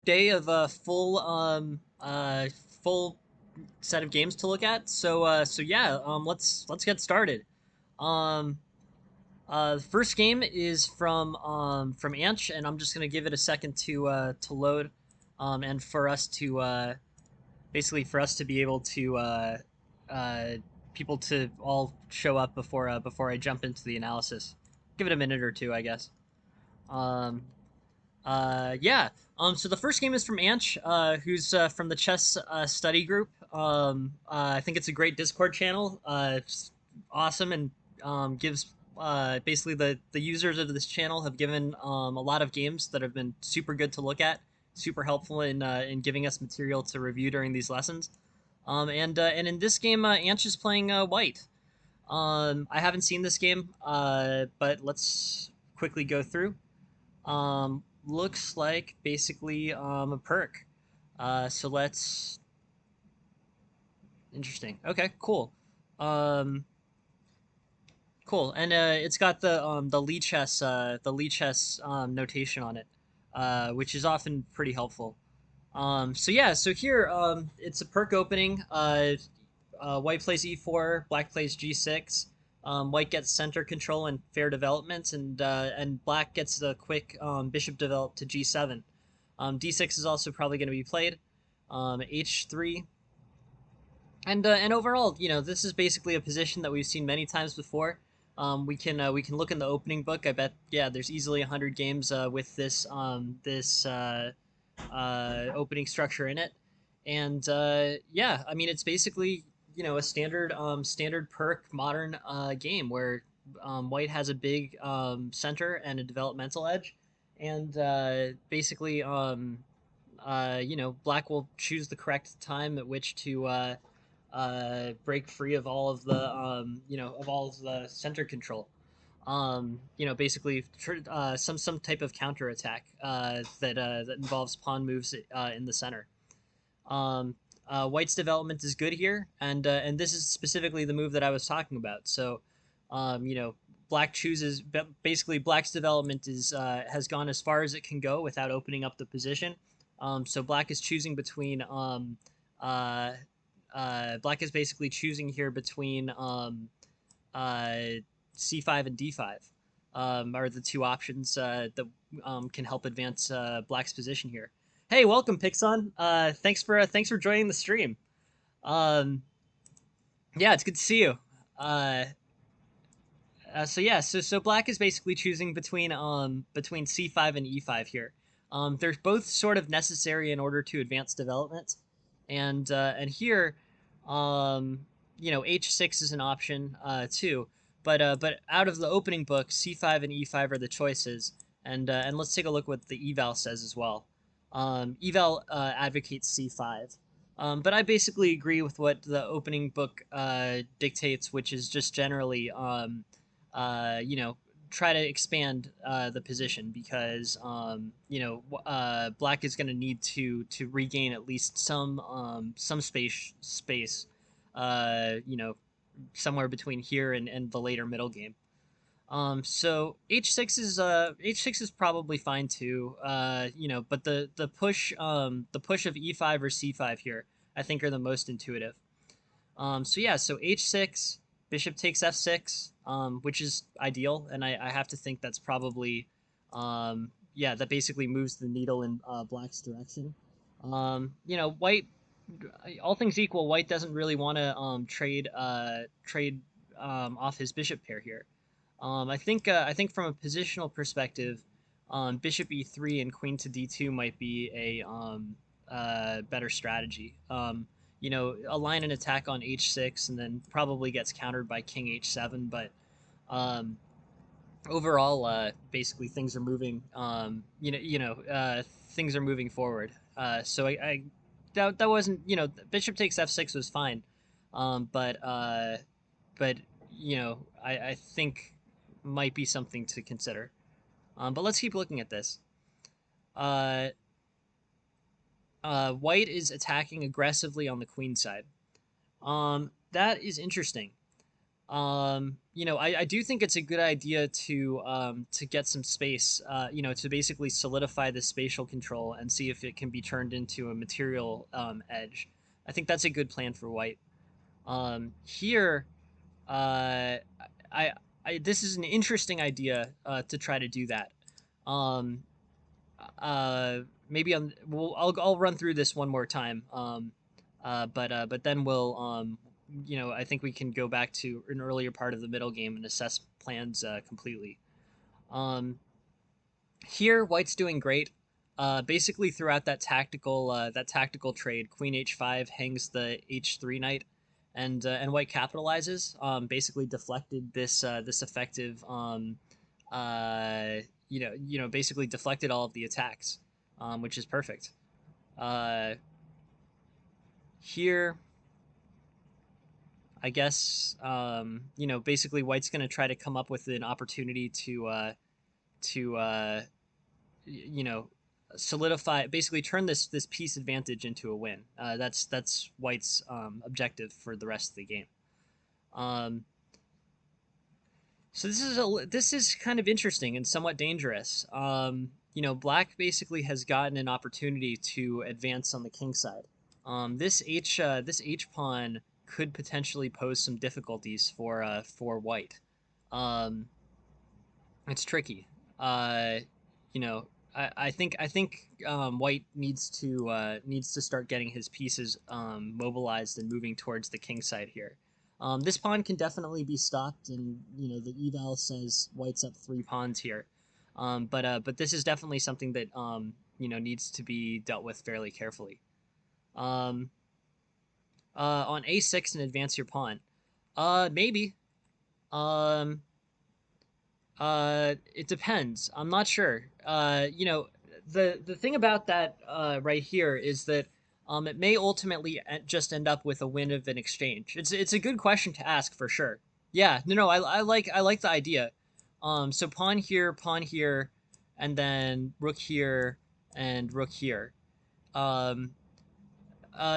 day of a full set of games to look at. So yeah, let's get started. Um, the first game is from Anch, and I'm just gonna give it a second to load, and for us to basically for us to be able to uh, people to all show up before I jump into the analysis. Give it a minute or two, I guess. Um, yeah. So the first game is from Anch, who's from the chess study group. I think it's a great Discord channel. It's awesome and gives basically the users of this channel have given a lot of games that have been super good to look at, super helpful in giving us material to review during these lessons. And in this game, Anch is playing white. I haven't seen this game, but let's quickly go through. Looks like basically a perk. So let's. Interesting. Okay, cool. Um, cool. And it's got the Lichess notation on it, which is often pretty helpful. So yeah, so here it's a perk opening. White plays e4, black plays g6. White gets center control and fair development, and black gets the quick bishop develop to g7. D6 is also probably going to be played. H3, and overall, this is basically a position that we've seen many times before. We can look in the opening book. I bet there's easily 100 games with this opening structure in it, and I mean it's basically a standard perk modern game where white has a big center and a developmental edge, and basically black will choose the correct time at which to break free of all of the center control. Basically some type of counter attack that involves pawn moves in the center. White's development is good here, and this is specifically the move that I was talking about. So, black chooses basically black's development is has gone as far as it can go without opening up the position. So black is choosing between uh, black is basically choosing here between uh, c5 and d5 are the two options that can help advance black's position here. Hey, welcome, Pixon. Thanks for joining the stream. Um, yeah, it's good to see you. Uh, so black is basically choosing between c5 and e5 here. They're both sort of necessary in order to advance development, and here, h6 is an option too. But out of the opening book, c5 and e5 are the choices, and let's take a look what the eval says as well. Eval advocates c5. But I basically agree with what the opening book dictates, which is just generally try to expand the position because black is going to need to regain at least some space, somewhere between here and the later middle game. So h6 is probably fine too. But the push of e5 or c5 here I think are the most intuitive. So h6, bishop takes f6, which is ideal, and I have to think that's probably, that basically moves the needle in black's direction. White, all things equal, white doesn't really want to trade off his bishop pair here. I think from a positional perspective, bishop e3 and queen to d2 might be a better strategy. Align an attack on h6 and then probably gets countered by king h7. But um, overall, basically things are moving. Things are moving forward. So that wasn't bishop takes f6 was fine, but I think might be something to consider. But let's keep looking at this. Uh, White is attacking aggressively on the queen side. That is interesting. I do think it's a good idea to get some space, to basically solidify the spatial control and see if it can be turned into a material edge. I think that's a good plan for white. Here, uh, I, this is an interesting idea to try to do that. Um, Maybe I'll run through this one more time. But then we'll I think we can go back to an earlier part of the middle game and assess plans completely. Um, Here, White's doing great. Basically, throughout that tactical trade, Queen H5 hangs the H3 knight, and White capitalizes. Basically deflected this effective uh, basically deflected all of the attacks, which is perfect. Uh, Here, I guess basically White's going to try to come up with an opportunity to you know solidify, basically turn this piece advantage into a win. That's White's objective for the rest of the game. Um, so this is kind of interesting and somewhat dangerous. Black basically has gotten an opportunity to advance on the king side. This H pawn could potentially pose some difficulties for White. Um, it's tricky. Uh, I think White needs to start getting his pieces mobilized and moving towards the king side here. This pawn can definitely be stopped, and the eval says White's up 3 pawns here. But this is definitely something that needs to be dealt with fairly carefully. Um, on A6 and advance your pawn. Maybe. Um, it depends. I'm not sure. The thing about that right here is that it may ultimately just end up with a win of an exchange. It's a good question to ask for sure. Yeah, no, I like the idea. So pawn here, and then rook here, and rook here. Um,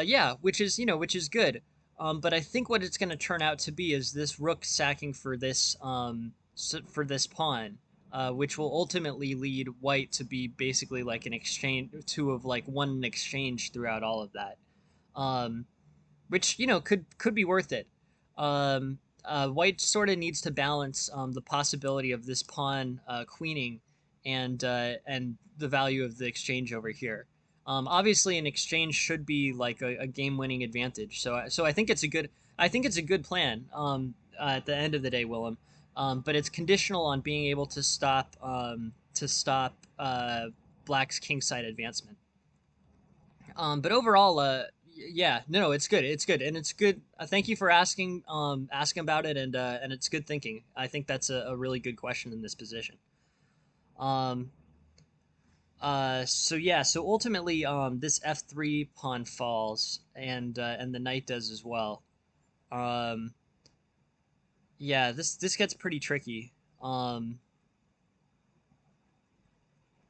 yeah, which is good. But I think what it's going to turn out to be is this rook sacking for for this pawn, which will ultimately lead White to be basically like an exchange, to have like won an exchange throughout all of that. Um, which could be worth it. White sort of needs to balance the possibility of this pawn queening and the value of the exchange over here. Obviously, an exchange should be like a game-winning advantage. So I think it's a good plan. At the end of the day, Willem, but it's conditional on being able to stop Black's kingside advancement. But overall, yeah, no, it's good. It's good, and it's good. Thank you for asking about it, and it's good thinking. I think that's a really good question in this position. Um, so yeah, so ultimately, this F3 pawn falls, and the knight does as well. Um, yeah, this gets pretty tricky. Um,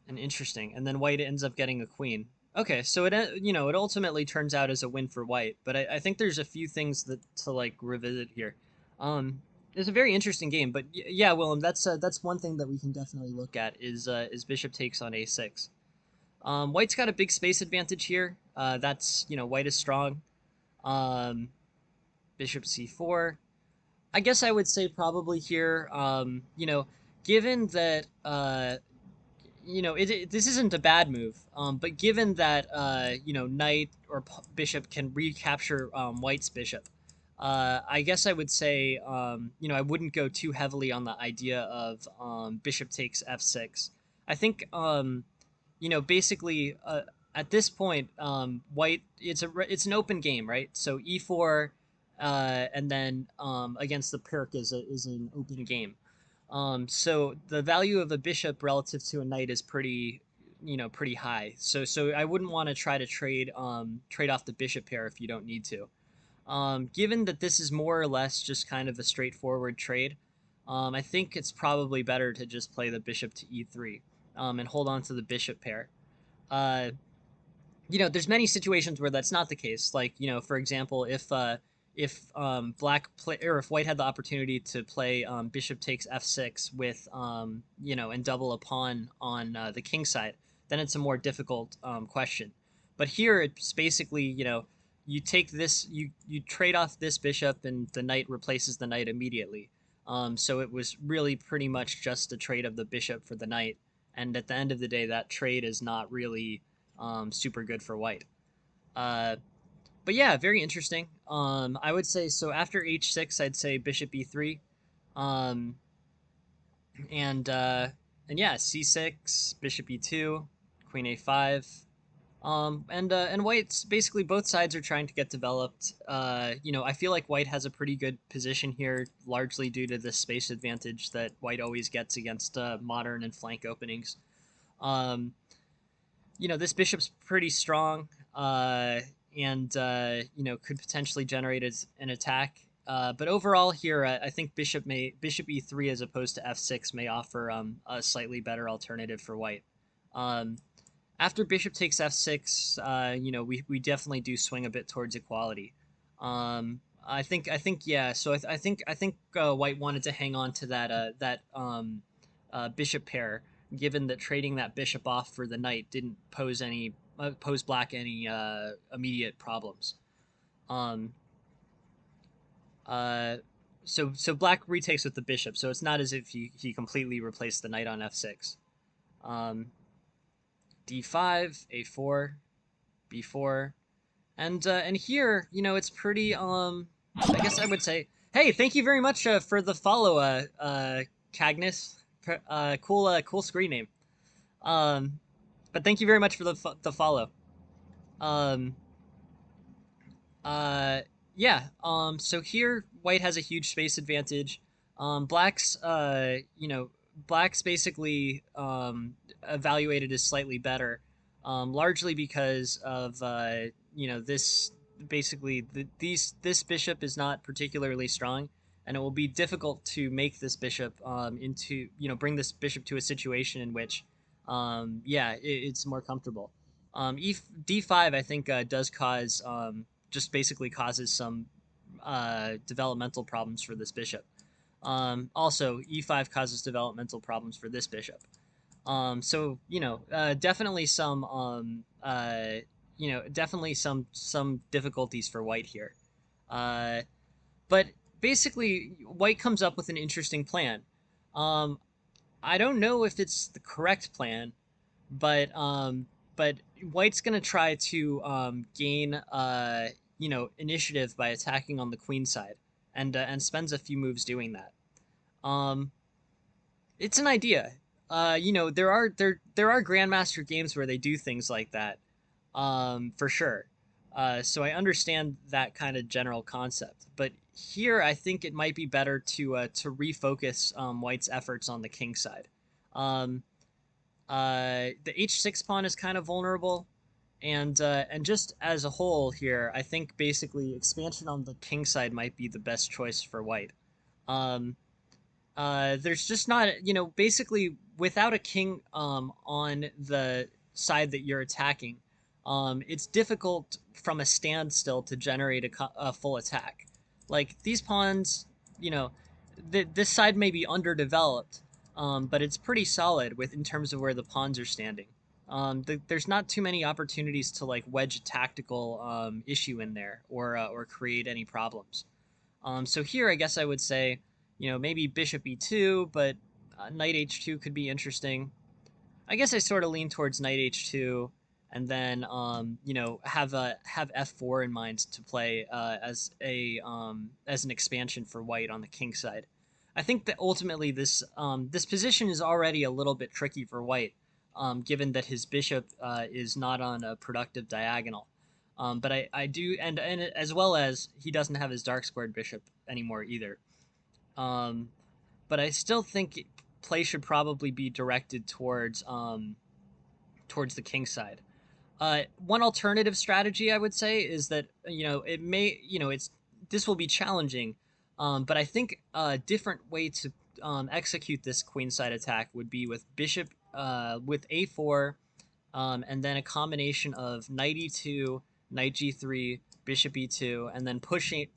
and interesting. And then White ends up getting a queen. Okay, so it ultimately turns out as a win for White, but I think there's a few things that to like revisit here. It's a very interesting game, but yeah, Willem, that's one thing that we can definitely look at is bishop takes on a6. White's got a big space advantage here. That's White is strong. Um, Bishop c4. I guess I would say probably here. Given that this isn't a bad move, but given that knight or bishop can recapture White's bishop, I guess I would say I wouldn't go too heavily on the idea of bishop takes f6. I think basically at this point, White, it's an open game, right? So e4 and then against the Pirk is an open game. So the value of a bishop relative to a knight is pretty high. So I wouldn't want to try to trade off the bishop pair if you don't need to. Given that this is more or less just kind of a straightforward trade, I think it's probably better to just play the bishop to e3 and hold on to the bishop pair. There's many situations where that's not the case. Like, for example, if if black play or if white had the opportunity to play bishop takes f6 with and double a pawn on the king side, then it's a more difficult question. But here it's basically you take this, you trade off this bishop and the knight replaces the knight immediately. So it was really pretty much just a trade of the bishop for the knight, and at the end of the day, that trade is not really super good for white. Uh, but yeah, very interesting. I would say so. After h6, I'd say bishop e3, um, and uh, and yeah, c6, bishop e2, queen a5. And white's basically both sides are trying to get developed. I feel like white has a pretty good position here, largely due to the space advantage that white always gets against modern and flank openings. Um, this bishop's pretty strong, and could potentially generate an attack. But overall here, I think bishop e3 as opposed to f6 may offer a slightly better alternative for white. Um, After bishop takes f6, we definitely do swing a bit towards equality. I think yeah. So I think white wanted to hang on to that bishop pair, given that trading that bishop off for the knight didn't pose black any immediate problems. Um, uh, so black retakes with the bishop, so it's not as if he completely replaced the knight on f6. Um, d5, a4, b4, and here it's pretty I guess I would say, hey, thank you very much for the follow, Cagnes. Cool screen name. Um, but thank you very much for the follow. Um, uh, yeah. So here, white has a huge space advantage. Black's basically evaluated as slightly better, largely because of this. Basically, this bishop is not particularly strong, and it will be difficult to make this bishop into bring this bishop to a situation in which it's more comfortable. D5 I think does cause just basically causes some developmental problems for this bishop. Also, e5 causes developmental problems for this bishop. Definitely some difficulties for white here. Uh, but basically, white comes up with an interesting plan. Um, I don't know if it's the correct plan, but white's gonna try to gain initiative by attacking on the queen side, and spends a few moves doing that. Um, it's an idea. There are grandmaster games where they do things like that, for sure. So I understand that kind of general concept, but here I think it might be better to refocus White's efforts on the king side. Um, the h6 pawn is kind of vulnerable, and just as a whole here, I think basically expansion on the king side might be the best choice for white. Um, there's just not, basically without a king on the side that you're attacking, it's difficult from a standstill to generate a full attack. Like these pawns, you know, this side may be underdeveloped, but it's pretty solid in terms of where the pawns are standing. There's not too many opportunities to like wedge a tactical issue in there or create any problems. So here, I guess I would say, maybe bishop e2, but knight h2 could be interesting. I guess I sort of lean towards knight h2, and then have f4 in mind to play as an expansion for white on the king side. I think that ultimately this position is already a little bit tricky for white, given that his bishop is not on a productive diagonal. But I do, and as well as he doesn't have his dark squared bishop anymore either. Um, but I still think play should probably be directed towards the king side. One alternative strategy I would say is that it may it's this will be challenging, but I think a different way to execute this queenside attack would be with bishop with a4, and then a combination of knight e2, knight g3, bishop e2, and then push the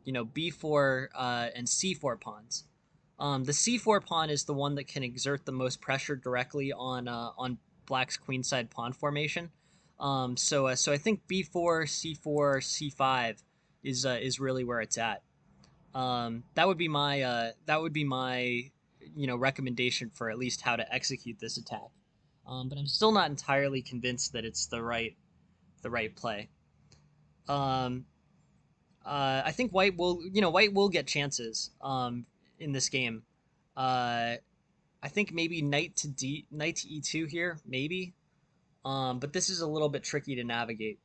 b4 and c4 pawns. The c4 pawn is the one that can exert the most pressure directly on black's queenside pawn formation. So I think b4, c4, c5 is really where it's at. That would be my recommendation for at least how to execute this attack. But I'm still not entirely convinced that it's the right play. Um, I think white will get chances in this game. Uh, I think maybe knight to e2 here, maybe. But this is a little bit tricky to navigate.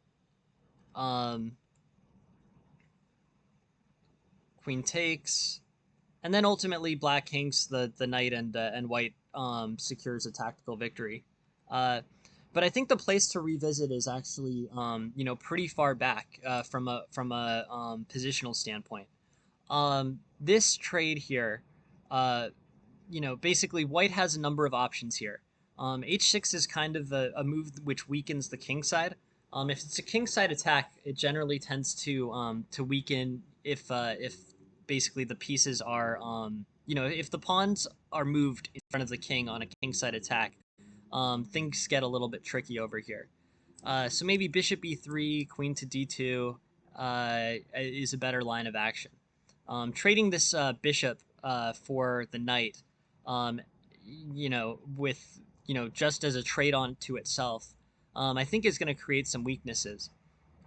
Um, Queen takes, and then ultimately black hangs the knight, and white secures a tactical victory. But I think the place to revisit is actually pretty far back from a positional standpoint. This trade here, uh, basically white has a number of options here. H6 is kind of a move which weakens the king side. If it's a king side attack, it generally tends to weaken if basically the pieces are if the pawns are moved in front of the king on a king side attack, things get a little bit tricky over here. So maybe bishop e3, queen to d2 is a better line of action. Trading this bishop for the knight, um, with just as a trade on to itself, I think is going to create some weaknesses.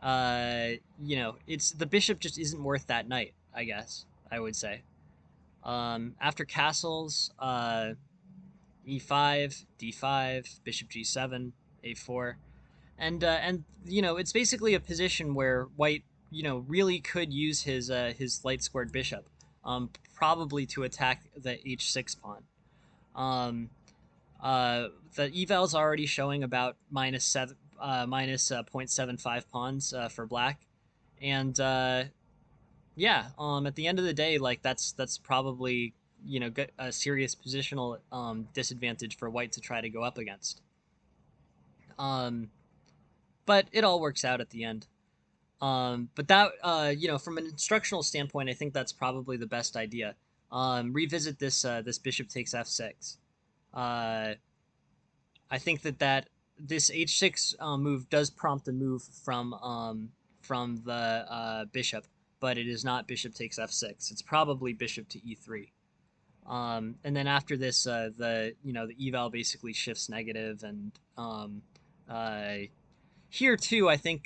It's the bishop just isn't worth that knight, I guess I would say. After castles, e5, d5, bishop g7, a4, and it's basically a position where white really could use his light squared bishop, probably to attack the h6 pawn. Um, the eval's already showing about minus 0.75 pawns for black, and yeah, at the end of the day, like that's probably a serious positional disadvantage for white to try to go up against. But it all works out at the end. But that from an instructional standpoint, I think that's probably the best idea. Revisit this bishop takes f6. Uh, I think that this h6 move does prompt a move from the bishop, but it is not bishop takes f6. It's probably bishop to e3. And then after this, the eval basically shifts negative, and uh, here too, I think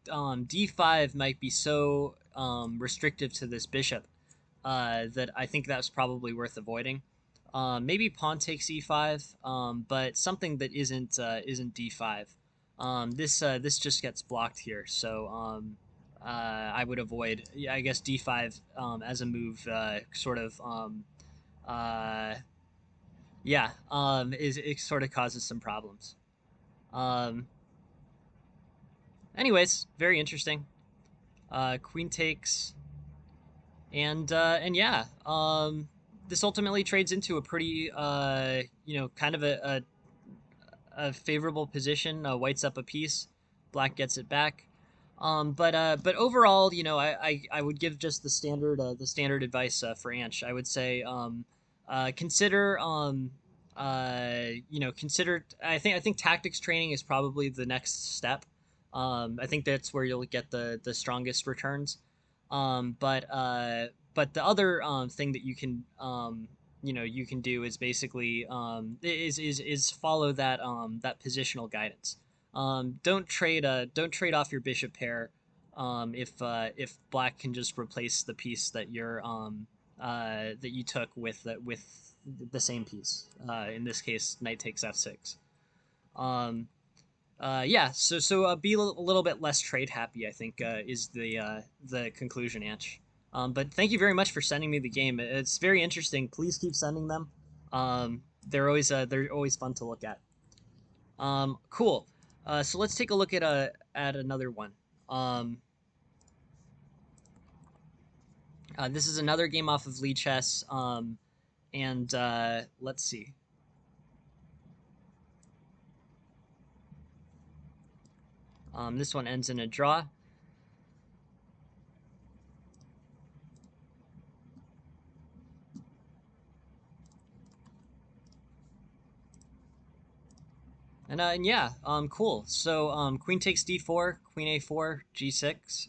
d5 might be so restrictive to this bishop that I think that's probably worth avoiding. Maybe pawn takes e5, but something that isn't d5. This just gets blocked here, so I would avoid. Yeah, I guess d5 as a move, sort of. Uh, yeah, is it sort of causes some problems. Um, Anyways, very interesting. Queen takes, and yeah, this ultimately trades into a pretty kind of a favorable position. White's up a piece, black gets it back. But overall, I would give just the standard advice for Anch. I would say consider consider. I think tactics training is probably the next step. I think that's where you'll get the strongest returns. But the other thing that you can do is basically is follow that positional guidance. Don't trade off your bishop pair if black can just replace the piece that you took with the same piece. In this case, knight takes f6. Yeah, so be a little bit less trade happy, I think, is the conclusion, Anch. But thank you very much for sending me the game. It's very interesting. Please keep sending them. They're always fun to look at. Cool. So let's take a look at another one. This is another game off of Lichess. And let's see. This one ends in a draw. And yeah, cool. So queen takes d4, queen a4, g6,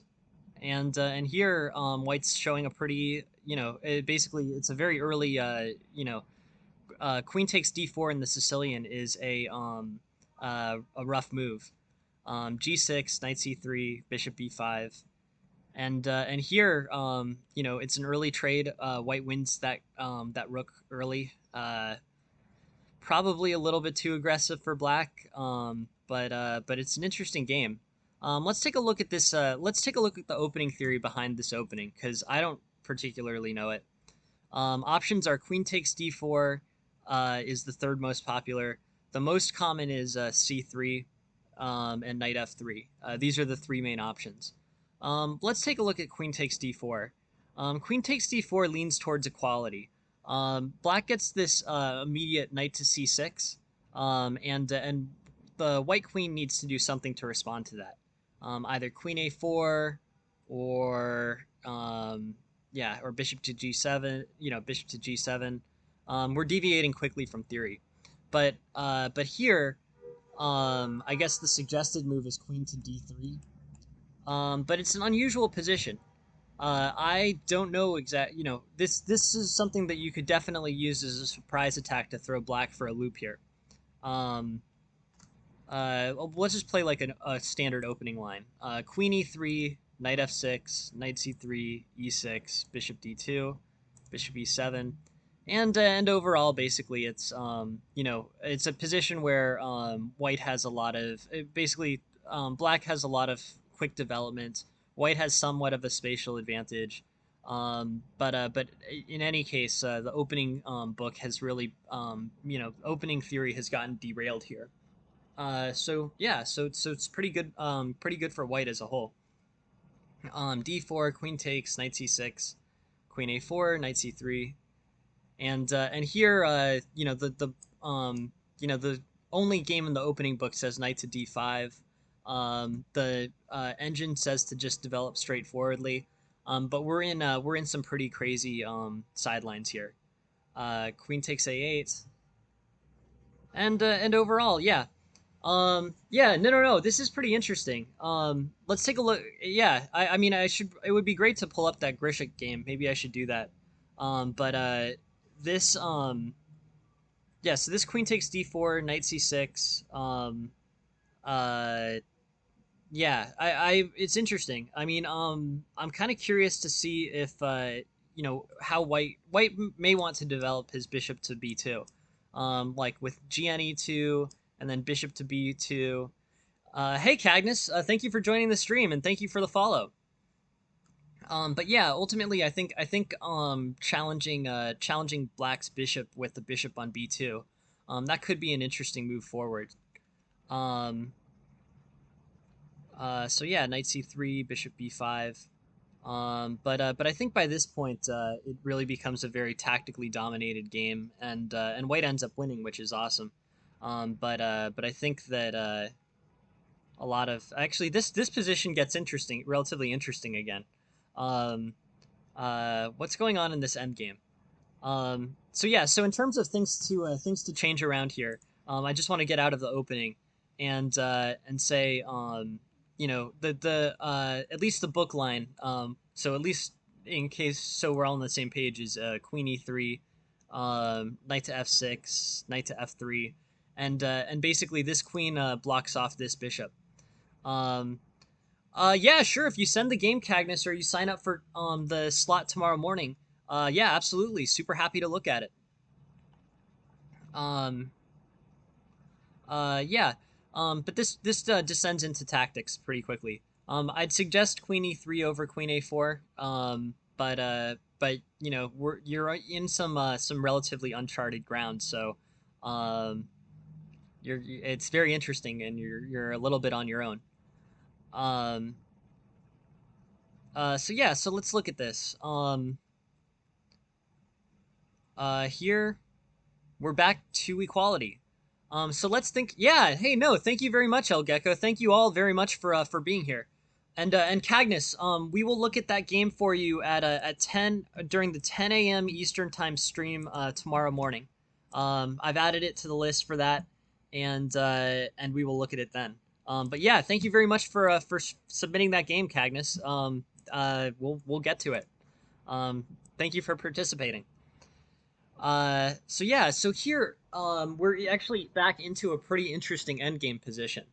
and here white's showing a pretty, basically it's a very early, queen takes d4 in the Sicilian is a rough move. G6, knight c3, bishop b5, and here, it's an early trade. White wins that rook early. Probably a little bit too aggressive for black, but it's an interesting game. Let's take a look at this. Let's take a look at the opening theory behind this opening because I don't particularly know it. Options are queen takes d4 is the third most popular. The most common is c3 and knight f3. These are the three main options. Let's take a look at queen takes d4. Queen takes d4 leans towards equality. Black gets this immediate knight to c6, and the white queen needs to do something to respond to that. Either queen a4 or or bishop to g7. Bishop to g7. We're deviating quickly from theory, but here, I guess the suggested move is queen to d3. But it's an unusual position. I don't know exact. This is something that you could definitely use as a surprise attack to throw black for a loop here. Um, let's just play like a standard opening line. Queen e3, knight f6, knight c3, e6, bishop d2, bishop e7, and overall, basically, it's a position where white has a lot of basically black has a lot of quick development. White has somewhat of a spatial advantage. But in any case, the opening book has really, opening theory has gotten derailed here. So yeah, so it's pretty good for white as a whole. D4, queen takes, knight c6, queen a4, knight c3, and here, the only game in the opening book says knight to d5. The engine says to just develop straightforwardly, but we're in some pretty crazy sidelines here. Queen takes a8, and overall, yeah, yeah, no. This is pretty interesting. Let's take a look. Yeah, I mean, I should. It would be great to pull up that Grishik game. Maybe I should do that. But this yeah. So this queen takes d4, knight c6. Uh, yeah. It's interesting. I mean, I'm kind of curious to see if how white may want to develop his bishop to b2, like with gn e2 and then bishop to b2. Hey Cagnus, thank you for joining the stream and thank you for the follow. But yeah, ultimately, I think challenging Black's bishop with the bishop on b2, that could be an interesting move forward. Um, so yeah, knight c3, bishop b5. But I think by this point, it really becomes a very tactically dominated game, and White ends up winning, which is awesome. But I think that a lot of actually this position gets interesting, relatively interesting again. Um, what's going on in this end game? So yeah, so in terms of things to change around here, I just want to get out of the opening and say, the at least the book line. So at least in case, so we're all on the same page, is queen e3, knight to f6, knight to f3, and basically this queen blocks off this bishop. Um, yeah, sure. If you send the game, Cagnus, or you sign up for the slot tomorrow morning, yeah, absolutely. Super happy to look at it. Um, yeah. But this descends into tactics pretty quickly. I'd suggest Queen E3 over Queen A4. But you're in some relatively uncharted ground, so um, it's very interesting, and you're a little bit on your own. Um, so yeah, so let's look at this. Here we're back to equality. So let's think. Yeah. Hey, no. Thank you very much, El Gecko. Thank you all very much for being here. And Cagnus, we will look at that game for you at 10 during the 10 a.m. Eastern time stream tomorrow morning. I've added it to the list for that, and we will look at it then. But yeah, thank you very much for submitting that game, Cagnus. We'll get to it. Thank you for participating. So yeah, so here we're actually back into a pretty interesting endgame position.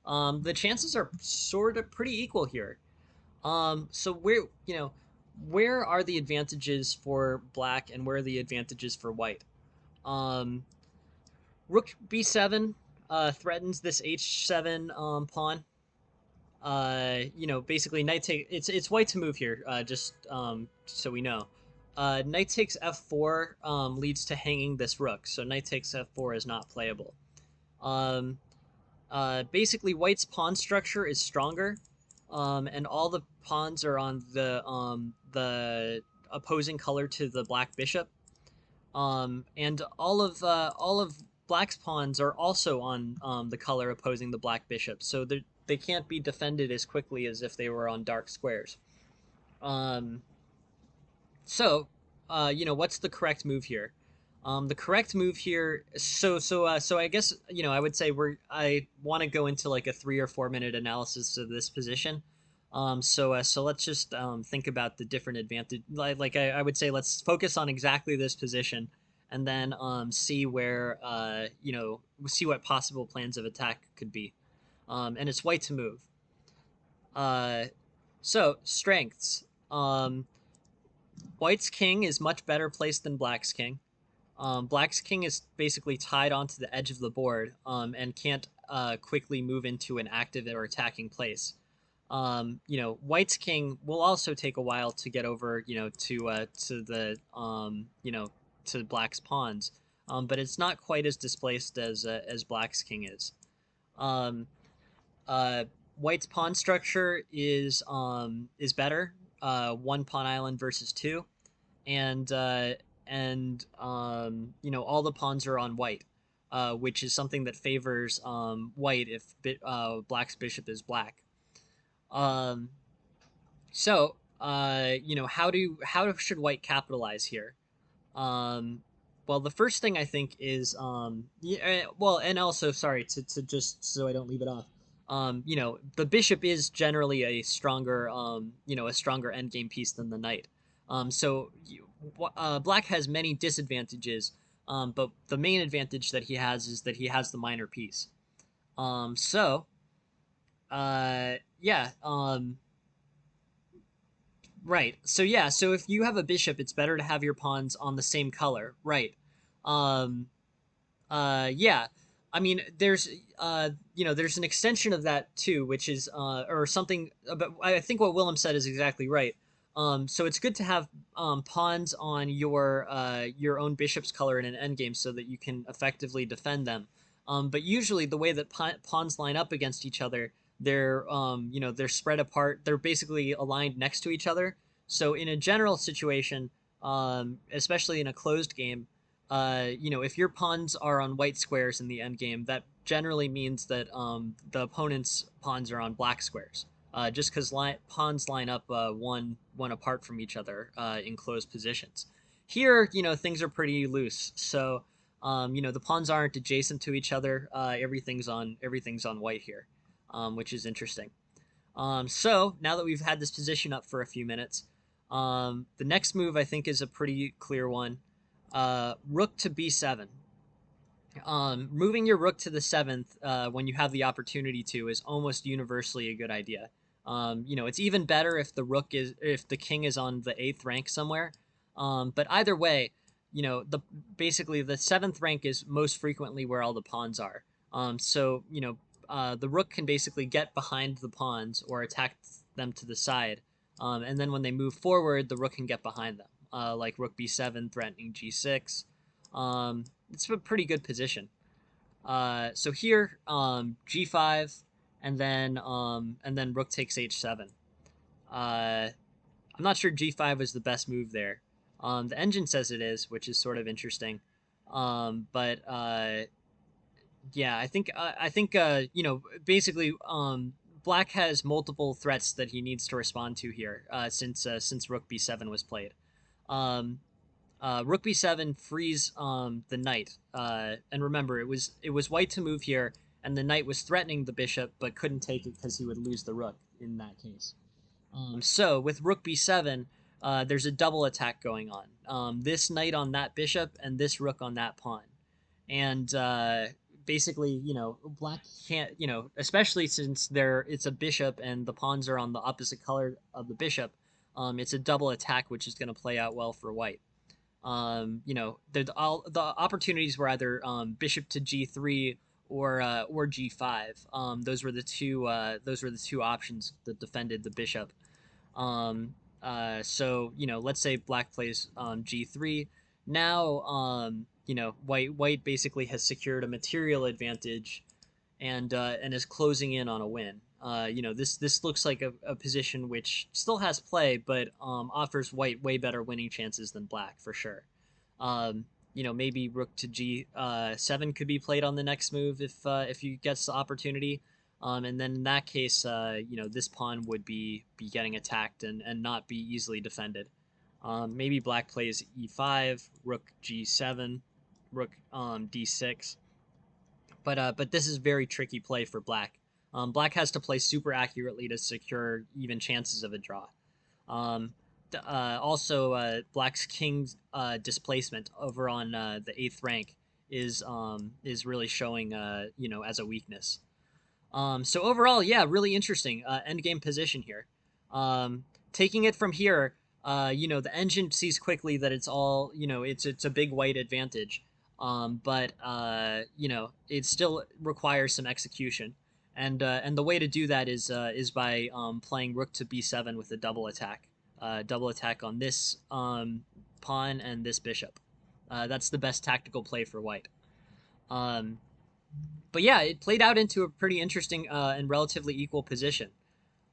The chances are sort of pretty equal here. So where are the advantages for black and where are the advantages for white? Um, Rook b7 threatens this h7 pawn. Basically knight take it's white to move here. Just so we know, knight takes f4 leads to hanging this rook. So knight takes f4 is not playable. Um, Basically, white's pawn structure is stronger, and all the pawns are on the opposing color to the black bishop. And all of black's pawns are also on the color opposing the black bishop, so they can't be defended as quickly as if they were on dark squares. Um, what's the correct move here? The correct move here. So I guess I would say I want to go into like a 3 or 4 minute analysis of this position. So let's just think about the different advantage. I would say let's focus on exactly this position, and then see where see what possible plans of attack could be. And it's white to move. Uh, so strengths. White's king is much better placed than black's king. Black's king is basically tied onto the edge of the board and can't quickly move into an active or attacking place. White's king will also take a while to get over, to black's pawns, but it's not quite as displaced as black's king is. Um, uh, White's pawn structure is better, one pawn island versus two, and all the pawns are on white, which is something that favors white if black's bishop is black. Um, how should white capitalize here? Um, well, the first thing I think is and also sorry to just so I don't leave it off. The bishop is generally a stronger endgame piece than the knight. Black has many disadvantages, but the main advantage that he has is that he has the minor piece. Um, so, yeah. Right. So if you have a bishop, it's better to have your pawns on the same color. Right. Um, yeah. I mean, there's an extension of that too, which is or something. But I think what Willem said is exactly right. So it's good to have pawns on your own bishop's color in an endgame so that you can effectively defend them. But usually the way that pawns line up against each other, they're spread apart. They're basically aligned next to each other. So in a general situation, especially in a closed game, if your pawns are on white squares in the end game, that generally means that the opponent's pawns are on black squares. Just because pawns line up one apart from each other in closed positions. Here, things are pretty loose. So, the pawns aren't adjacent to each other. Everything's on white here, which is interesting. So now that we've had this position up for a few minutes, the next move I think is a pretty clear one. Rook to b7. Moving your rook to the seventh when you have the opportunity to is almost universally a good idea. It's even better if the king is on the eighth rank somewhere. But either way, basically the seventh rank is most frequently where all the pawns are. The rook can basically get behind the pawns or attack them to the side, and then when they move forward, the rook can get behind them, like rook b7 threatening g6. It's a pretty good position. So here, g5, and then rook takes h7. I'm not sure g5 was the best move there. The engine says it is, which is sort of interesting. But Yeah, I think basically Black has multiple threats that he needs to respond to here since Rook B7 was played. Um, Rook B7 frees the knight. And remember, it was white to move here, and the knight was threatening the bishop, but couldn't take it because he would lose the rook in that case. So with Rook B7, there's a double attack going on. This knight on that bishop and this rook on that pawn, and basically, Black can't, especially since it's a bishop and the pawns are on the opposite color of the bishop. It's a double attack, which is going to play out well for White. The opportunities were either bishop to g3 or g5. Those were the two options that defended the bishop. So let's say Black plays g3. Now, White basically has secured a material advantage and is closing in on a win. This looks like a position which still has play, but offers White way better winning chances than Black for sure. Maybe Rook to G7 could be played on the next move if he gets the opportunity. And then in that case, this pawn would be getting attacked and not be easily defended. Maybe Black plays E5, Rook G7, Rook D6. But this is very tricky play for Black. Black has to play super accurately to secure even chances of a draw. Um, Also, Black's king's displacement over on the eighth rank is really showing as a weakness. So overall, yeah, really interesting end game position here. Taking it from here, the engine sees quickly that it's all it's a big white advantage, but it still requires some execution, and the way to do that is by playing Rook to B7 with a double attack on this pawn and this bishop. That's the best tactical play for White. Um, but yeah, it played out into a pretty interesting and relatively equal position.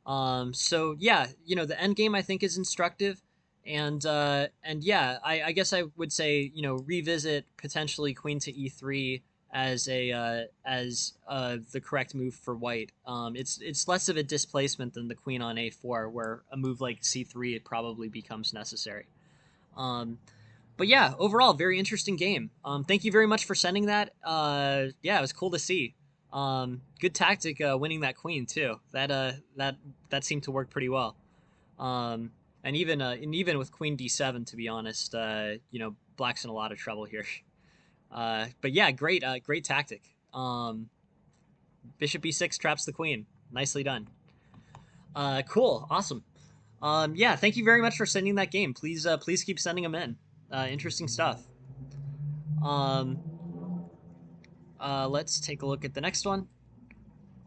So yeah, the end game I think is instructive, and yeah, I guess I would say revisit potentially Queen to E3 as the correct move for White. It's less of a displacement than the Queen on A4, where a move like C3 it probably becomes necessary. Um, but yeah, overall, very interesting game. Thank you very much for sending that. Yeah, it was cool to see. Good tactic, winning that queen too. That seemed to work pretty well. Um, and even with queen d7, to be honest, Black's in a lot of trouble here. But yeah, great tactic. Bishop b6 traps the queen. Nicely done. Cool, awesome. Yeah, thank you very much for sending that game. Please keep sending them in. Interesting stuff. Um, let's take a look at the next one.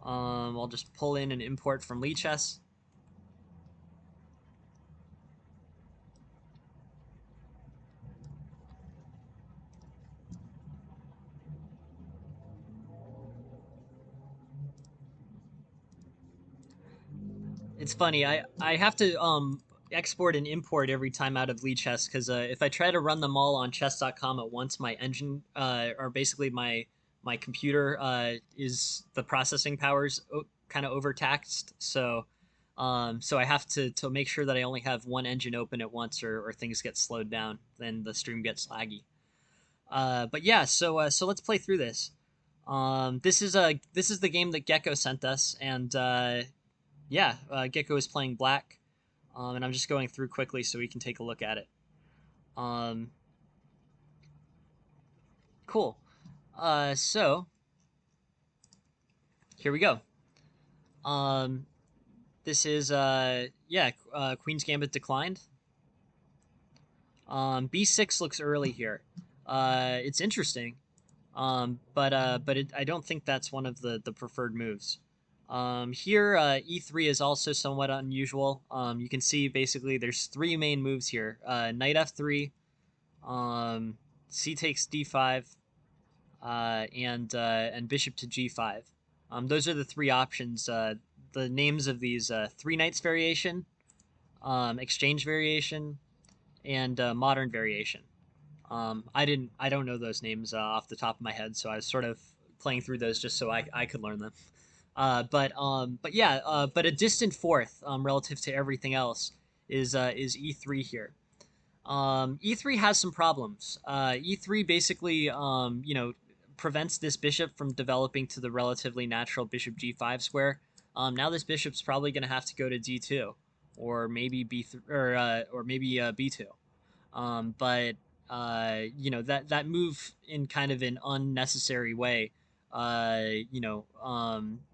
I'll just pull in an import from Lichess. It's funny. I have to export and import every time out of Lichess because if I try to run them all on chess.com at once, my engine or basically my computer is the processing powers kind of overtaxed. So I have to make sure that I only have one engine open at once, or things get slowed down. Then the stream gets laggy. But yeah, so let's play through this. This is the game that Gecko sent us, and yeah, Gecko is playing Black, and I'm just going through quickly so we can take a look at it. Um, cool. So here we go. Um, this is yeah, Queen's Gambit declined. B6 looks early here. It's interesting. But I don't think that's one of the preferred moves. Here, E3 is also somewhat unusual. You can see basically there's three main moves here: Knight F3, C takes D5, and Bishop to G5. Those are the three options. The names of these: three knights variation, exchange variation, and modern variation. I don't know those names off the top of my head, so I was sort of playing through those just so I could learn them. But yeah, but a distant fourth relative to everything else is e3 here. E3 has some problems. E3 basically, prevents this bishop from developing to the relatively natural bishop g5 square. Now this bishop's probably going to have to go to d2, or maybe b3, or maybe b2. But that move in kind of an unnecessary way,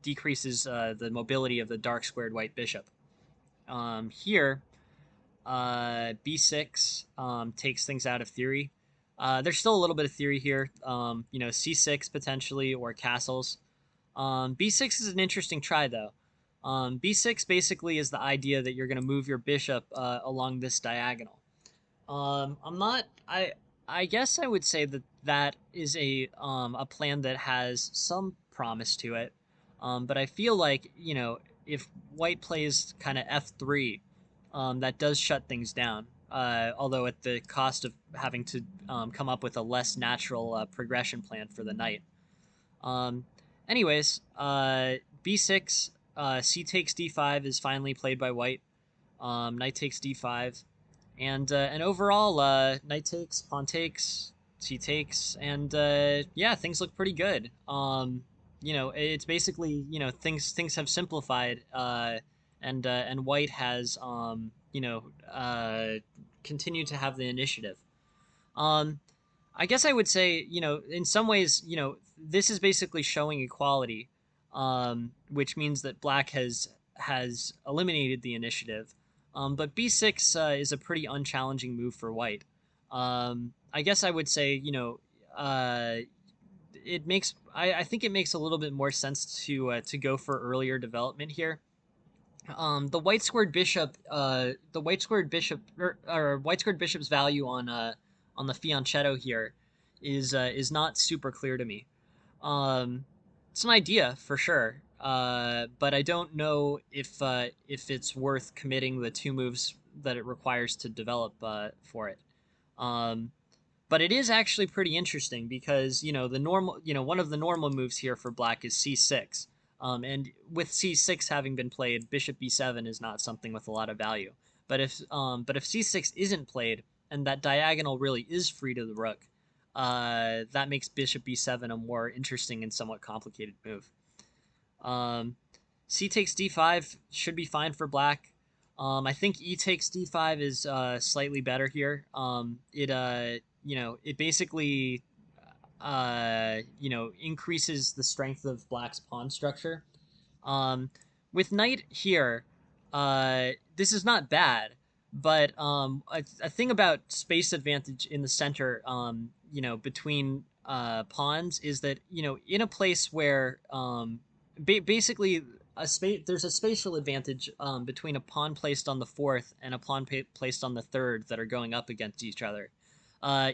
decreases the mobility of the dark squared white bishop. Here, b6 takes things out of theory. There's still a little bit of theory here. C6 potentially, or castles. B6 is an interesting try though. B6 basically is the idea that you're going to move your bishop along this diagonal. I'm not. I guess I would say that that is a plan that has some promise to it. But I feel like if white plays kind of f3, that does shut things down. Although at the cost of having to come up with a less natural progression plan for the knight. Um, anyways, b6, c takes d5 is finally played by white. Knight takes d5, and overall, knight takes, pawn takes, c takes, and yeah, things look pretty good. It's basically things have simplified, and white has continued to have the initiative. Um, I guess I would say, in some ways, this is basically showing equality, which means that black has eliminated the initiative. But b6 is a pretty unchallenging move for white. I guess I would say, it makes I think it makes a little bit more sense to go for earlier development here. The white squared bishop, or white squared bishop's value on the fianchetto here is not super clear to me. Um, it's an idea for sure, but I don't know if it's worth committing the two moves that it requires to develop for it. Um, but it is actually pretty interesting because the normal one of the normal moves here for black is c6. And with c6 having been played, bishop b7 is not something with a lot of value. But if c6 isn't played and that diagonal really is free to the rook, that makes bishop b7 a more interesting and somewhat complicated move. Um, c takes d5 should be fine for black. I think e takes d5 is slightly better here. It basically increases the strength of black's pawn structure. Um, with knight here, this is not bad, but a thing about space advantage in the center, between pawns is that in a place where basically there's a spatial advantage between a pawn placed on the fourth and a pawn placed on the third that are going up against each other.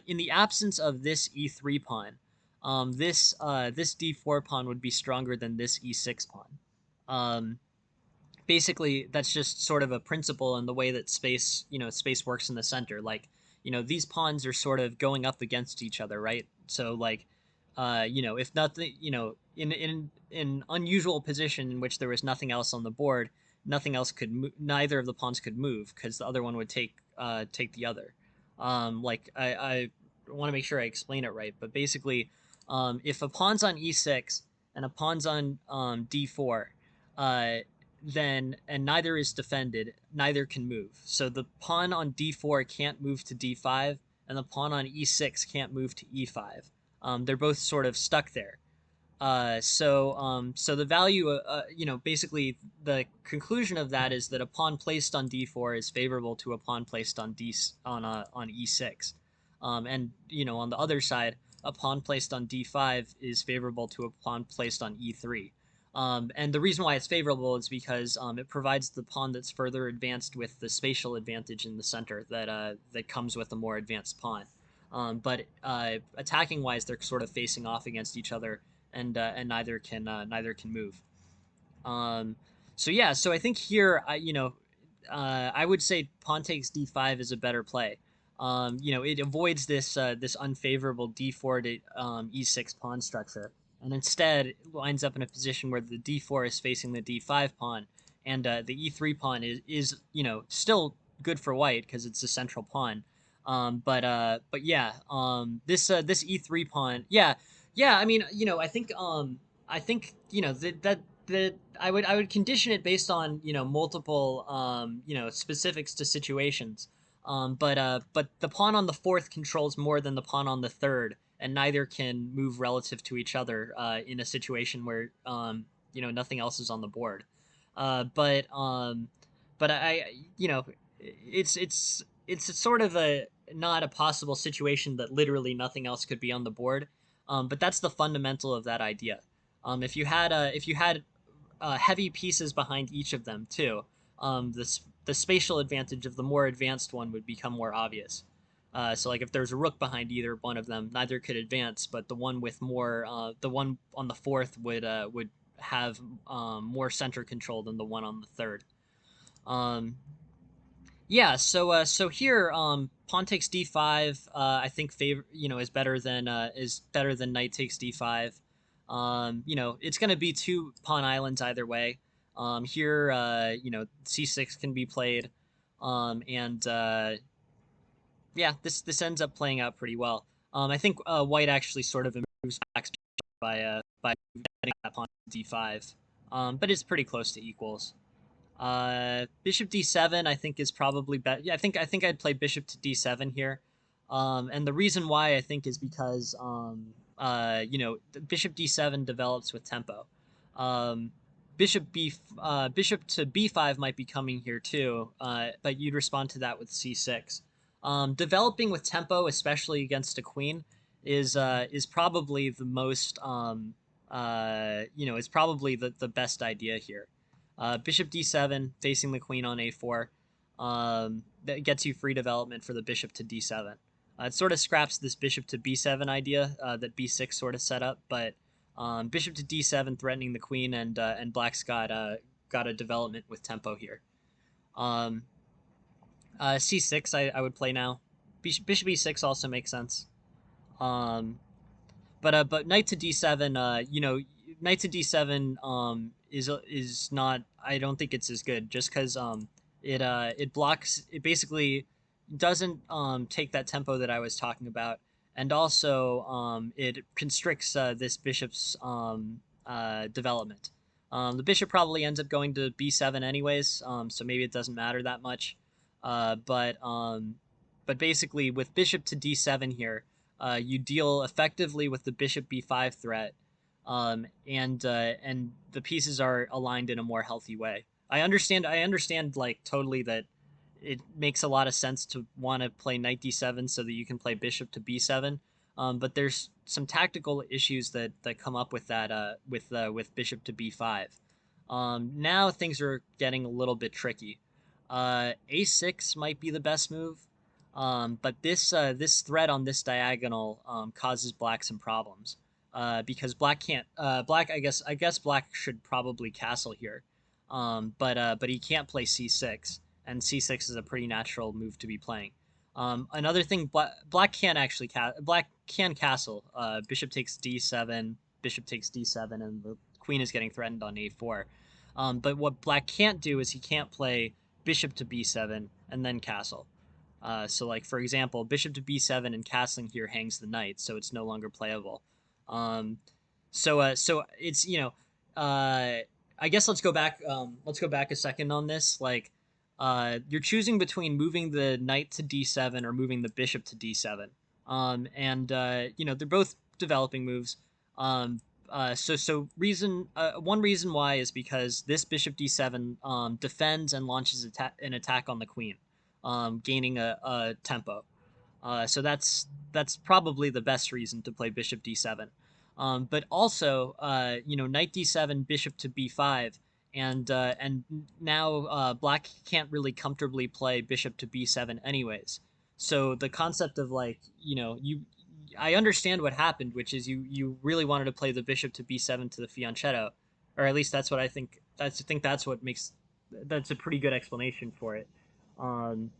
In the absence of this e3 pawn, this d4 pawn would be stronger than this e6 pawn. Um, Basically, that's just sort of a principle in the way that space works in the center. Like, these pawns are sort of going up against each other, right? So, like, if nothing, in unusual position in which there was nothing else on the board, nothing else neither of the pawns could move because the other one would take the other. I want to make sure I explain it right, but basically, if a pawn's on e6 and a pawn's on d4, uh, then and neither is defended, neither can move. So the pawn on d4 can't move to d5, and the pawn on e6 can't move to e5. They're both sort of stuck there. So the value, basically the conclusion of that is that a pawn placed on d4 is favorable to a pawn placed on on e6, and on the other side, a pawn placed on d5 is favorable to a pawn placed on e3. And the reason why it's favorable is because it provides the pawn that's further advanced with the spatial advantage in the center that comes with a more advanced pawn. But attacking wise, they're sort of facing off against each other, and neither can move. Um, so yeah, so I think here, I would say pawn takes d5 is a better play. It avoids this unfavorable d4 to e6 pawn structure, and instead it winds up in a position where the d4 is facing the d5 pawn, and the e3 pawn is still good for white because it's a central pawn. But yeah, this e3 pawn, yeah. I mean, I think that I would condition it based on multiple specifics to situations. But the pawn on the fourth controls more than the pawn on the third, and neither can move relative to each other in a situation where nothing else is on the board. But I it's sort of a not a possible situation that literally nothing else could be on the board. But that's the fundamental of that idea. If you had heavy pieces behind each of them too, the spatial advantage of the more advanced one would become more obvious. So like if there's a rook behind either one of them, neither could advance, but the one on the fourth would have more center control than the one on the third. Um, yeah, so here pawn takes d5 I think favor is better than knight takes d5. It's going to be two pawn islands either way. Here c6 can be played. And Yeah, this ends up playing out pretty well. I think white actually sort of improves black's by getting that pawn to d5. But it's pretty close to equals. Bishop d7, I think is probably better. Yeah, I think I'd play bishop to d7 here, and the reason why I think is because bishop d7 develops with tempo. Um, bishop to b5 might be coming here too, but you'd respond to that with c6. Developing with tempo, especially against a queen, is probably the most is probably the best idea here. Bishop d7 facing the queen on a4. That gets you free development for the bishop to d7. It sort of scraps this bishop to b7 idea that b6 sort of set up, but bishop to d7 threatening the queen, and black's got a development with tempo here. Um, c6 I would play now. Bishop e6 also makes sense. Um, but knight to d7, knight to d7 is not. I don't think it's as good just because it blocks. It basically doesn't take that tempo that I was talking about, and also it constricts this bishop's development. The bishop probably ends up going to b7 anyways, so maybe it doesn't matter that much. But basically with bishop to d7 here, you deal effectively with the bishop b5 threat, and the pieces are aligned in a more healthy way. I understand like totally that it makes a lot of sense to want to play knight d7 so that you can play bishop to b7. But there's some tactical issues that come up with that with bishop to b5. Now things are getting a little bit tricky. A6 might be the best move. But this threat on this diagonal causes black some problems. Because black can't black I guess black should probably castle here. But he can't play c6, and c6 is a pretty natural move to be playing. Another thing, black can't actually black can castle. Bishop takes d7, bishop takes d7, and the queen is getting threatened on a4. But what black can't do is he can't play bishop to b7 and then castle. So, like for example, bishop to b7 and castling here hangs the knight, so it's no longer playable. Um, so it's I guess let's go back. Let's go back a second on this. Like, you're choosing between moving the knight to d7 or moving the bishop to d7. And they're both developing moves. So reason one reason why is because this bishop d7 defends and launches an attack on the queen, gaining a tempo. So that's probably the best reason to play bishop d7. But also, knight d7, bishop to b5, and now black can't really comfortably play bishop to b7 anyways. So the concept of like I understand what happened, which is you really wanted to play the bishop to b7 to the fianchetto, or at least that's what I think. That's what makes that's a pretty good explanation for it. Um,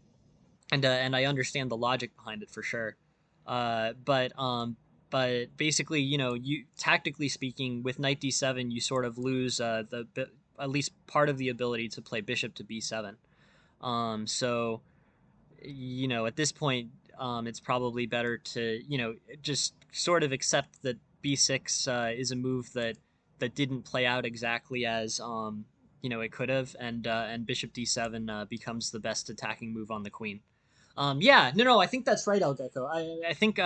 and I understand the logic behind it for sure. But but basically, you tactically speaking, with knight d7, you sort of lose at least part of the ability to play bishop to b7. So at this point, it's probably better to just sort of accept that b6 is a move that didn't play out exactly as it could have, and bishop d7 becomes the best attacking move on the queen. Yeah, no, I think that's right, El Gecko. I think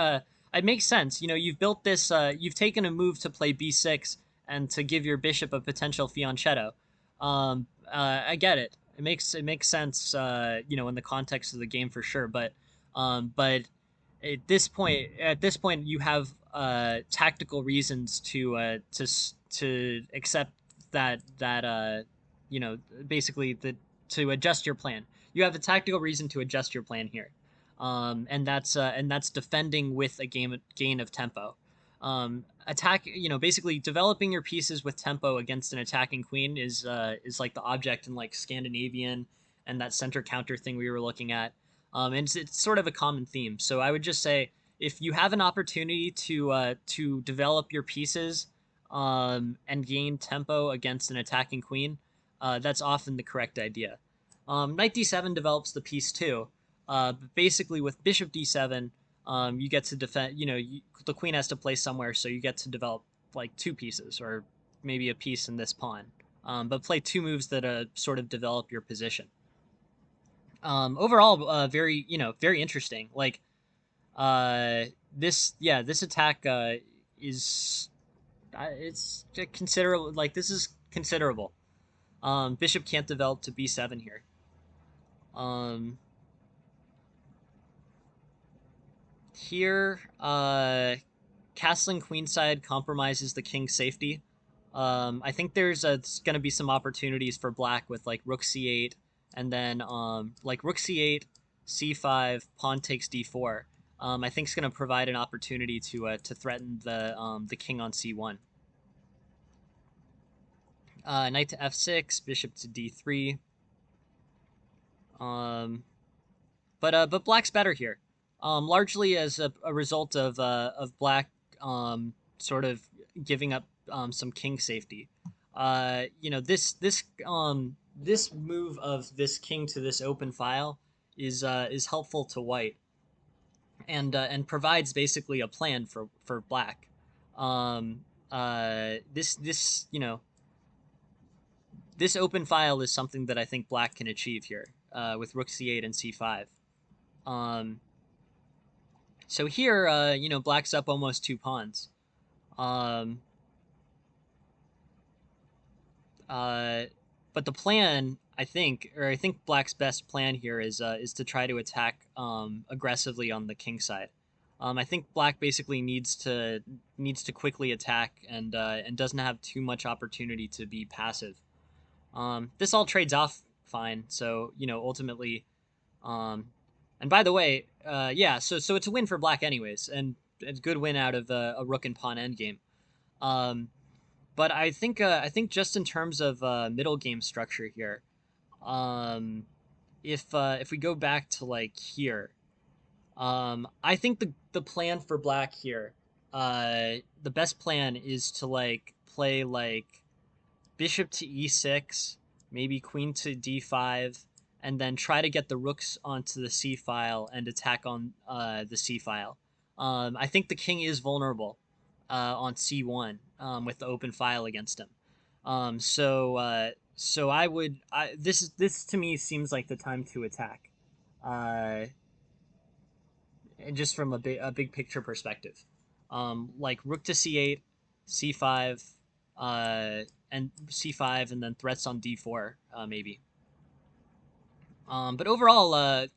it makes sense. You've built this. You've taken a move to play b6 and to give your bishop a potential fianchetto. I get it. It makes sense. In the context of the game for sure. But at this point, you have tactical reasons to accept that you know basically to adjust your plan. You have a tactical reason to adjust your plan here, and that's defending with a gain of tempo. Attack, basically developing your pieces with tempo against an attacking queen is like the object in like Scandinavian and that center counter thing we were looking at. And it's sort of a common theme. So I would just say if you have an opportunity to develop your pieces and gain tempo against an attacking queen, that's often the correct idea. Knight d7 develops the piece too. But basically, with bishop d7, you get to defend. The queen has to play somewhere, so you get to develop like two pieces, or maybe a piece in this pawn. But play two moves that sort of develop your position. Overall, very interesting. Like this attack is it's considerable. Like this is considerable. Bishop can't develop to b7 here. Um, Here, castling queenside compromises the king's safety. I think there's going to be some opportunities for black with like rook c8, and then like rook c8, c5, pawn takes d4. I think it's going to provide an opportunity to threaten the king on c1. Knight to f6, bishop to d3. But black's better here, largely as a result of black sort of giving up some king safety. This move of this king to this open file is helpful to white, and provides basically a plan for black. This open file is something that I think black can achieve here with rook c8 and c5. So here, black's up almost 2 pawns. Um, but the plan, I think black's best plan here is to try to attack aggressively on the king side. I think black basically needs to quickly attack and doesn't have too much opportunity to be passive. This all trades off fine, so ultimately. And by the way, so it's a win for black anyways, and it's a good win out of a rook and pawn endgame. But I think just in terms of middle game structure here, if we go back to like here, I think the plan for black here, the best plan is to like play like bishop to e6, maybe queen to d5, and then try to get the rooks onto the c file and attack on the c file. I think the king is vulnerable on c1 with the open file against him. So this to me seems like the time to attack, uh, just from a big picture perspective. Like rook to c8, c5, and c5, and then threats on d4 maybe. But overall,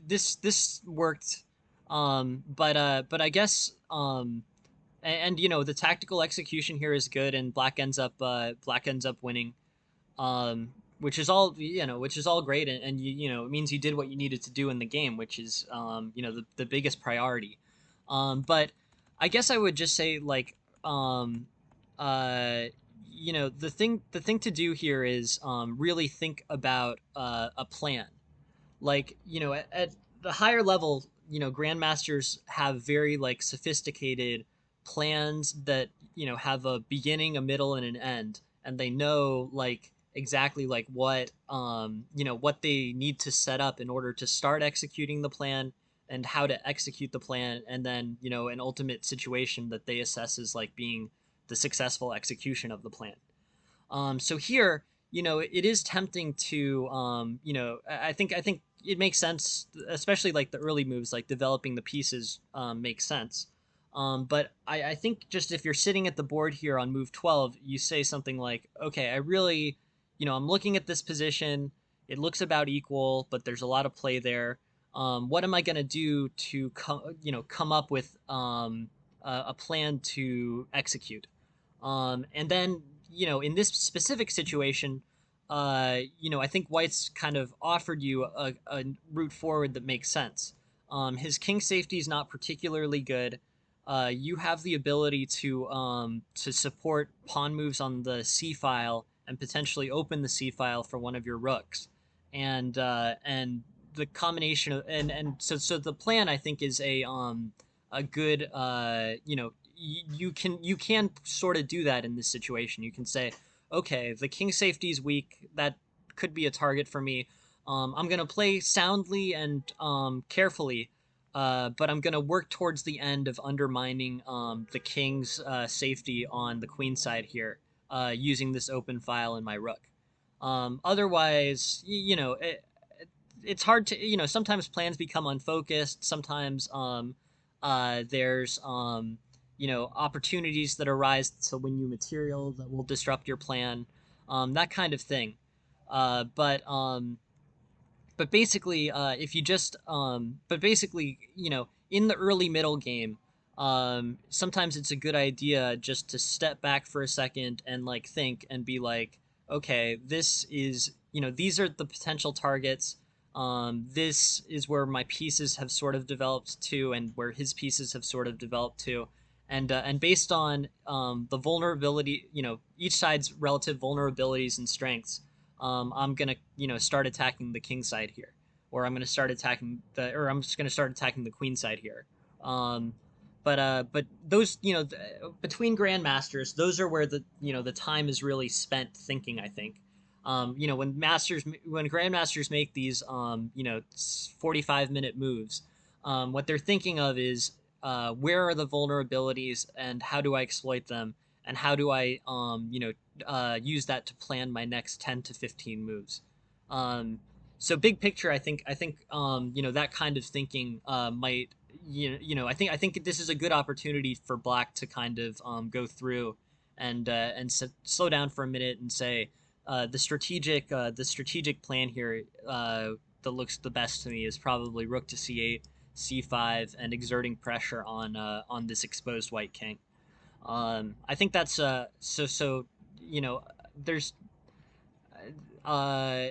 this worked. But I guess the tactical execution here is good, and black ends up winning. Which is all great, and it means you did what you needed to do in the game, which is the biggest priority. But I guess I would just say like uh the thing to do here is really think about a plan. Like at the higher level, grandmasters have very like sophisticated plans that have a beginning, a middle, and an end, and they know like exactly like what they need to set up in order to start executing the plan and how to execute the plan, and then an ultimate situation that they assess as like being the successful execution of the plan. So here, it is tempting to, I think it makes sense, especially like the early moves, like developing the pieces, makes sense. But I think just if you're sitting at the board here on move 12, you say something like, okay, I really, I'm looking at this position. It looks about equal, but there's a lot of play there. What am I going to do to come up with a plan to execute? And then, in this specific situation, I think White's kind of offered you a route forward that makes sense. His king safety is not particularly good. You have the ability to support pawn moves on the c file and potentially open the c file for one of your rooks, and the combination of and so the plan I think is a good you can sort of do that in this situation. You can say, okay, the king safety is weak. That could be a target for me. I'm gonna play soundly and carefully, but I'm gonna work towards the end of undermining the king's safety on the queen side here, using this open file in my rook. Otherwise, it's hard to sometimes plans become unfocused. Sometimes there's opportunities that arise to win you material that will disrupt your plan, that kind of thing. But basically, if you just but basically, in the early middle game, sometimes it's a good idea just to step back for a second and like think and be like, okay, this is these are the potential targets. This is where my pieces have sort of developed to, and where his pieces have sort of developed to, and based on the vulnerability, each side's relative vulnerabilities and strengths, I'm gonna start attacking the king side here, or I'm just gonna start attacking the queen side here. Um, but those between grandmasters, those are where the time is really spent thinking. I think. When grandmasters make these 45-minute moves, what they're thinking of is where are the vulnerabilities and how do I exploit them, and how do I use that to plan my next 10 to 15 moves. Um, so big picture, I think that kind of thinking might I think this is a good opportunity for Black to kind of go through and slow down for a minute and say the strategic plan here that looks the best to me is probably rook to c8, c5, and exerting pressure on this exposed white king. I think that's you know there's uh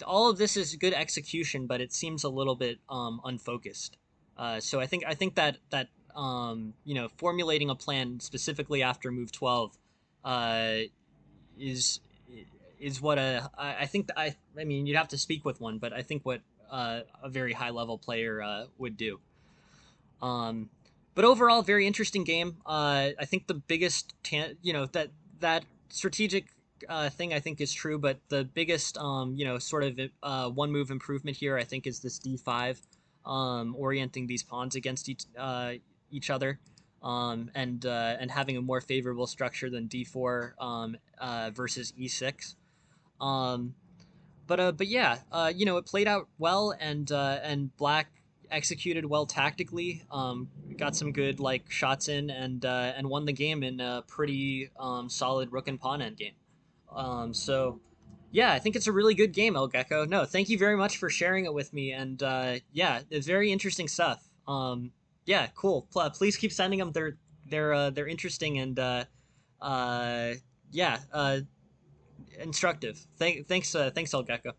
all of this is good execution, but it seems a little bit unfocused. So I think that formulating a plan specifically after move 12 uh is is what I think I mean, you'd have to speak with one, but I think what a very high level player would do. Um, but overall, very interesting game. I think the biggest, that strategic thing I think is true, but the biggest, sort of one move improvement here, I think, is this d5, orienting these pawns against each other, and having a more favorable structure than d4 versus e6. Um, but yeah, it played out well, and Black executed well tactically. Got some good like shots in, and won the game in a pretty solid rook and pawn end game. So yeah, I think it's a really good game, El Gecko. No, thank you very much for sharing it with me, and yeah, it's very interesting stuff. Yeah, cool. Please keep sending them. They're interesting, and uh, yeah, instructive. Thanks, El Gecko.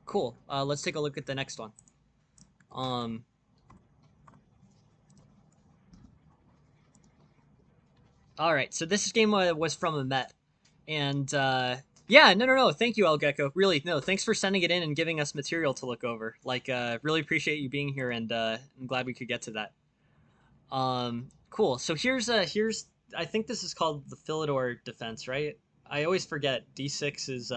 Cool. Let's take a look at the next one. Um, all right. So this game was from a Met, and yeah, no. Thank you, El Gecko. Really, no. Thanks for sending it in and giving us material to look over. Like, really appreciate you being here, and I'm glad we could get to that. Cool. So here's I think this is called the Philidor defense, right? I always forget. D6 is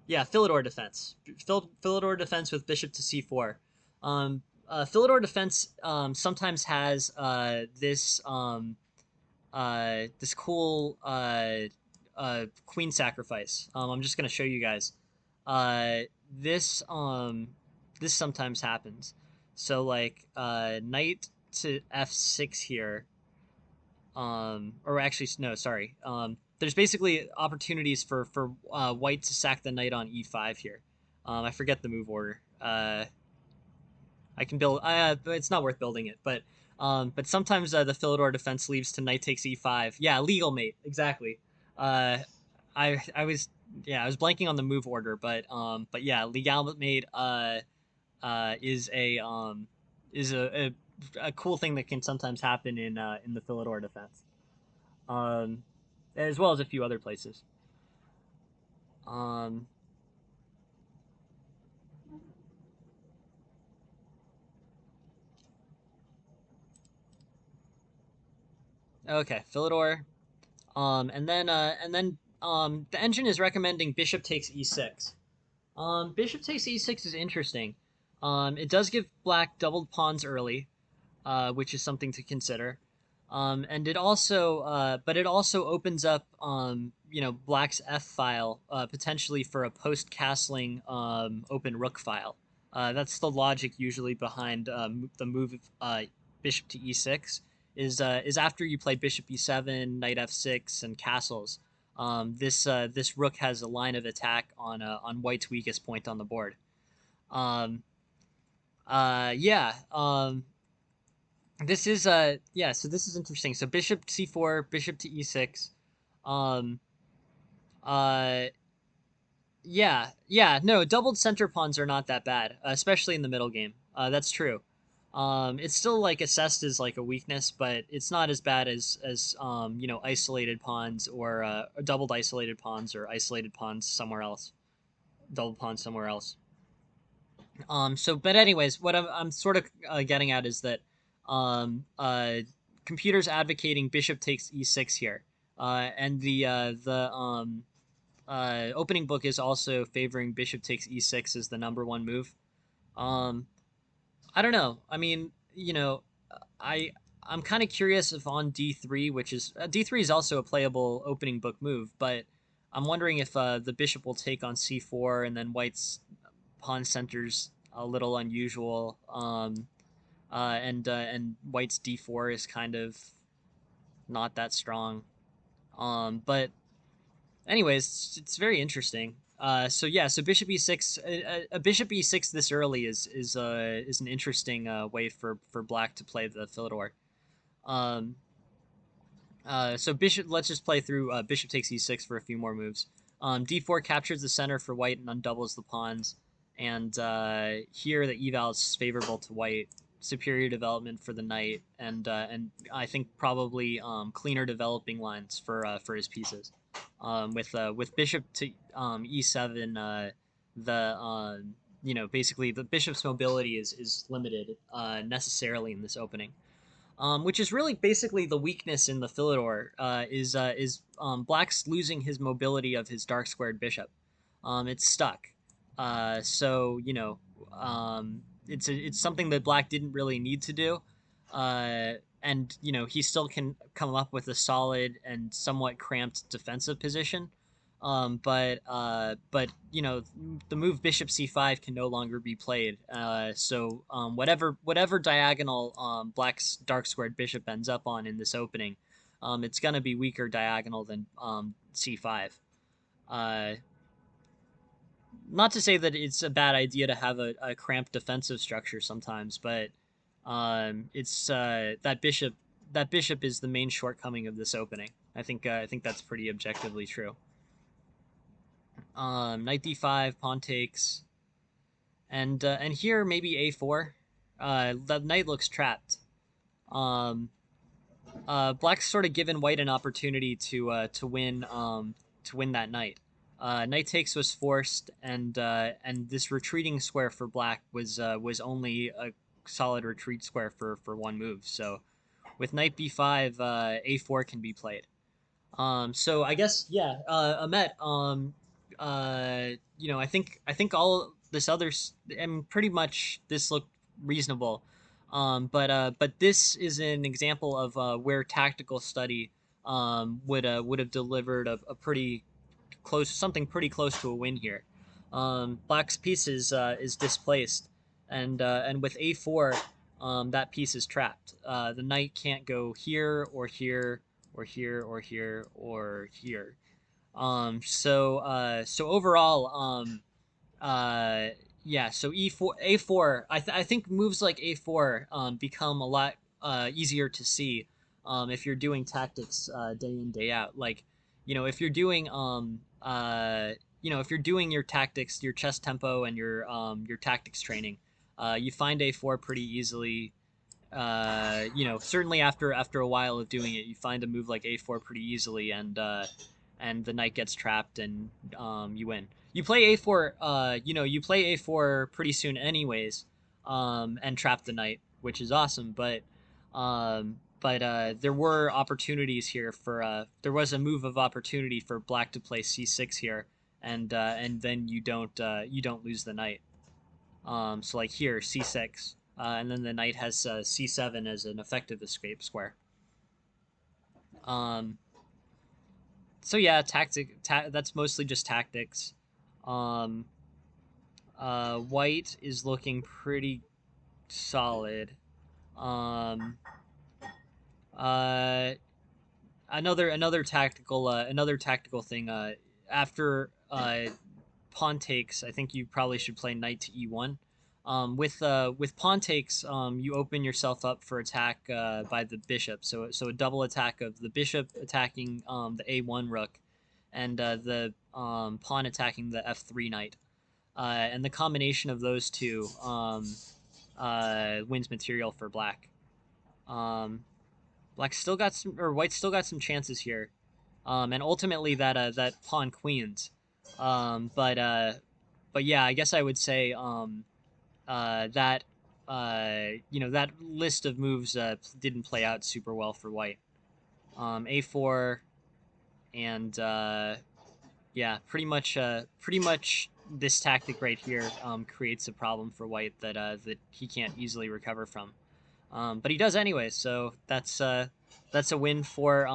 yeah, Philidor defense. Philidor defense with bishop to c4. Philidor defense sometimes has this cool queen sacrifice. I'm just gonna show you guys. Uh, this this sometimes happens. So like knight to f6 here. Or actually no, sorry. There's basically opportunities for white to sack the knight on e5 here. I forget the move order. I can build. It's not worth building it, but sometimes the Philidor defense leaves to knight takes e5. Yeah, legal mate, exactly. Uh, I was I was blanking on the move order, but yeah, legal mate is a cool thing that can sometimes happen in the Philidor defense, um, as well as a few other places. Um, okay, Philidor. And then the engine is recommending bishop takes e6. Bishop takes e6 is interesting. It does give black doubled pawns early, which is something to consider. And but it also opens up, black's f file potentially for a post castling open rook file. That's the logic usually behind the move bishop to e6 is after you play bishop e7, knight f6, and castles. This rook has a line of attack on white's weakest point on the board. Um, yeah. This is yeah. So this is interesting. So bishop c4, bishop to e6. Um, uh, yeah. No, doubled center pawns are not that bad, especially in the middle game. That's true. It's still like assessed as like a weakness, but it's not as bad as isolated pawns or doubled isolated pawns or isolated pawns somewhere else, double pawns somewhere else. But anyways, what I'm sort of getting at is that um, uh, computers advocating bishop takes e6 here, and the opening book is also favoring bishop takes e6 as the number one move. Um, I don't know. I mean, I I'm kind of curious if on d3, which is d3 is also a playable opening book move, but I'm wondering if the bishop will take on c4 and then white's pawn center's a little unusual. And white's d4 is kind of not that strong. But anyways, it's very interesting. So yeah, so bishop e6, a bishop e6 this early is an interesting way for black to play the Philidor. Um, so bishop, let's just play through bishop takes e6 for a few more moves. D4 captures the center for white and undoubles the pawns. And here the eval is favorable to white. Superior development for the knight, and I think probably cleaner developing lines for his pieces. With bishop to e7, the basically the bishop's mobility is limited necessarily in this opening, which is really basically the weakness in the Philidor. Is Black's losing his mobility of his dark squared bishop. It's stuck. So it's something that Black didn't really need to do, and he still can come up with a solid and somewhat cramped defensive position. But the move bishop c5 can no longer be played. So whatever diagonal Black's dark squared bishop ends up on in this opening, it's gonna be weaker diagonal than c5. Uh, Not to say that it's a bad idea to have a cramped defensive structure sometimes, but it's that bishop is the main shortcoming of this opening. I think that's pretty objectively true. Knight d5, pawn takes, and here maybe a4. The knight looks trapped. Um, Black's sort of given white an opportunity to win that knight. Knight takes was forced, and this retreating square for black was only a solid retreat square for one move. So with knight b5, a4 can be played. So I guess yeah, Ahmet. I think all this others and pretty much this looked reasonable. But this is an example of where tactical study would have delivered a pretty close something pretty close to a win here. Black's piece is displaced, and with a4, that piece is trapped. The knight can't go here or here or here or here or here. So overall, uh, yeah. So a4. I think moves like a4 become a lot easier to see if you're doing tactics day in day out. Like, if you're doing if you're doing your tactics, your chess tempo, and your tactics training, you find a4 pretty easily. Certainly after a while of doing it, you find a move like a4 pretty easily, and the knight gets trapped, and you win. You play a4. You play a4 pretty soon, anyways, and trap the knight, which is awesome. But there were opportunities here for there was a move of opportunity for black to play c6 here, and then you don't lose the knight. So like here, c6, and then the knight has c7 as an effective escape square. Um, so yeah, that's mostly just tactics. Um, White is looking pretty solid. Um, uh, another tactical thing. After pawn takes, I think you probably should play knight to e1. With pawn takes, you open yourself up for attack by the bishop. So a double attack of the bishop attacking the a1 rook, and the pawn attacking the f3 knight. And the combination of those two wins material for black. Um, Black still got some, or White still got some chances here, and ultimately that pawn queens. But yeah, I guess I would say that that list of moves didn't play out super well for White. A4 and yeah, pretty much this tactic right here creates a problem for White that he can't easily recover from. But he does anyway, so that's a win for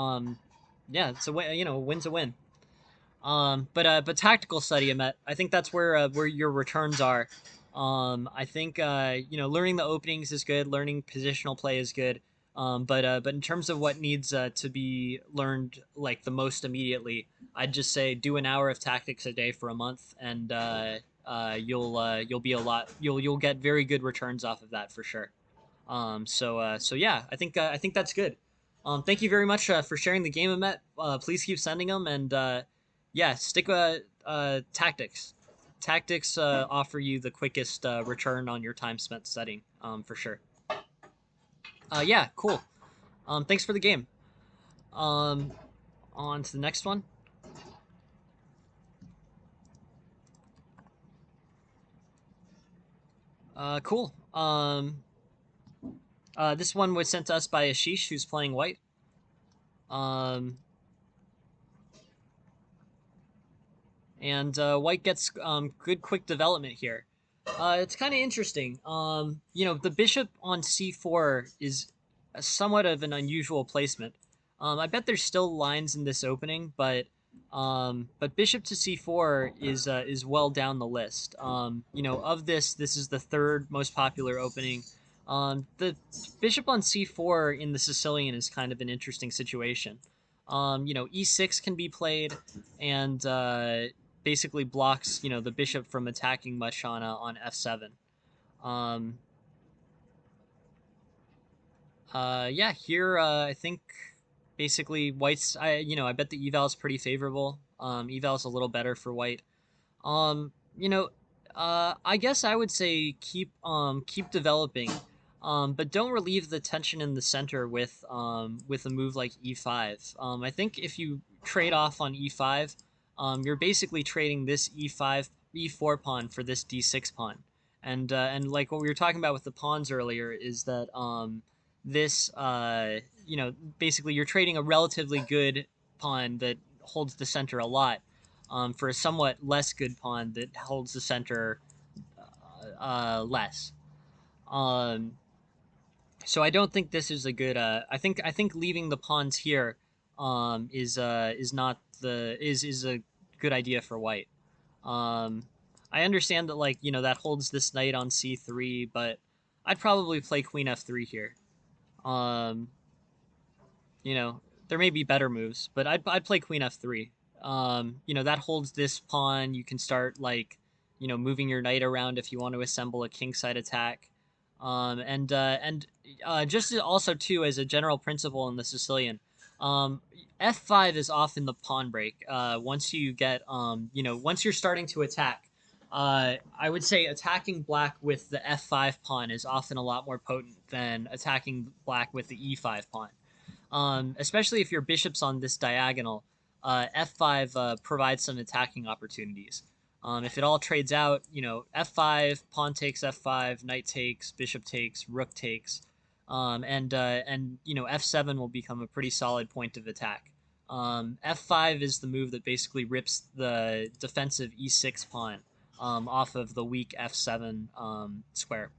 yeah, it's a win. A win's a win. But tactical study, I think that's where your returns are. I think learning the openings is good. Learning positional play is good. But in terms of what needs to be learned like the most immediately, I'd just say do an hour of tactics a day for a month, and you'll be a lot. You'll get very good returns off of that for sure. So yeah, I think that's good. Thank you very much for sharing the game, Amet. Please keep sending them, and yeah, stick tactics. Tactics offer you the quickest return on your time spent studying, for sure. Yeah, cool. Thanks for the game. Um, on to the next one. Cool. This one was sent to us by Ashish, who's playing white. Um, and White gets good quick development here. It's kind of interesting. The bishop on c4 is somewhat of an unusual placement. I bet there's still lines in this opening, but bishop to c4 is well down the list. Of this is the third most popular opening. The bishop on c4 in the Sicilian is kind of an interesting situation. E6 can be played, and basically blocks the bishop from attacking much on f7. Um, yeah, here I think basically white's I bet the eval is pretty favorable. Eval is a little better for white. Um, you know, I guess I would say keep developing, but don't relieve the tension in the center with a move like e5. I think if you trade off on e5, you're basically trading this e5 e4 pawn for this d6 pawn, and like what we were talking about with the pawns earlier is that this basically you're trading a relatively good pawn that holds the center a lot for a somewhat less good pawn that holds the center less. Um, so I don't think this is a good. I think leaving the pawns here is not the is a good idea for white. Um, I understand that that holds this knight on c3, but I'd probably play queen f3 here. Um, you know, there may be better moves, but I'd play queen f3. That holds this pawn. You can start moving your knight around if you want to assemble a kingside attack. Just also too as a general principle in the Sicilian, um, f5 is often the pawn break. Once you get once you're starting to attack, I would say attacking black with the f5 pawn is often a lot more potent than attacking black with the e5 pawn. Especially if your bishop's on this diagonal, f5 provides some attacking opportunities. If it all trades out, f5, pawn takes f5, knight takes, bishop takes, rook takes, and f7 will become a pretty solid point of attack. F5 is the move that basically rips the defensive e6 pawn off of the weak f7 square.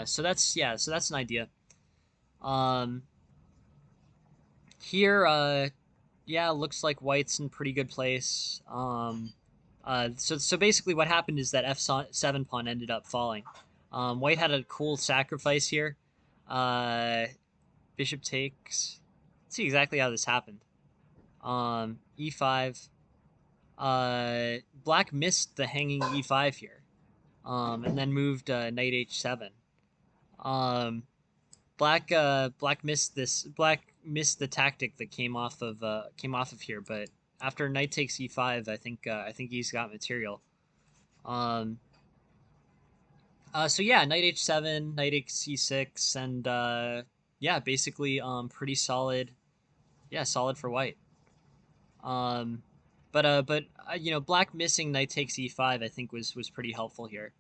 So that's an idea. Um, Here, yeah, looks like white's in pretty good place. So basically, what happened is that f7 pawn ended up falling. White had a cool sacrifice here. Uh, Bishop takes. Let's see exactly how this happened. E5. Black missed the hanging e5 here. And then moved knight h7. Um, Black missed the tactic that came off of here, but after knight takes e5, I think he's got material. Um, so yeah, knight h7, knight c6, and yeah, basically pretty solid. Yeah, solid for white. Um, but black missing knight takes e5, I think was pretty helpful here.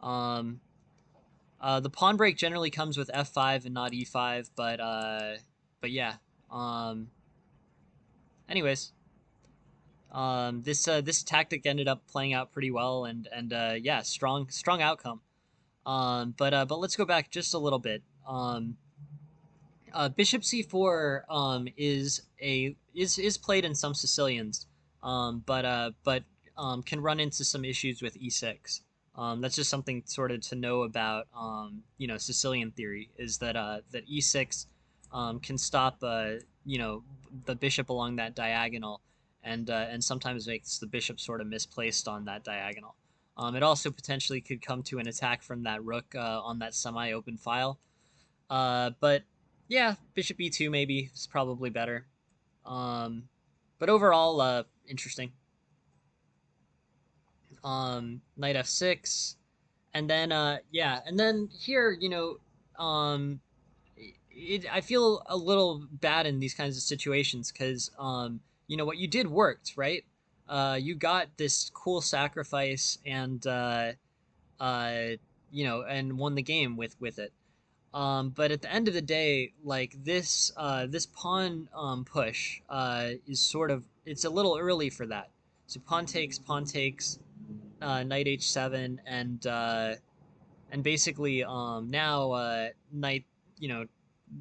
Um, the pawn break generally comes with f5 and not e5, but yeah. Um, anyways, this tactic ended up playing out pretty well, and yeah, strong outcome. But let's go back just a little bit. Bishop c4 is played in some Sicilians, but can run into some issues with e6. That's just something sort of to know about Sicilian theory is that e6 can stop the bishop along that diagonal and sometimes makes the bishop sort of misplaced on that diagonal. It also potentially could come to an attack from that rook on that semi-open file. But yeah, bishop e2 maybe is probably better. Um, but overall, interesting. Knight f6, and then and then here, I feel a little bad in these kinds of situations because what you did worked, right? You got this cool sacrifice uh, and won the game with it. But at the end of the day, like this pawn push is sort of it's a little early for that. So pawn takes, knight h7, and basically now knight you know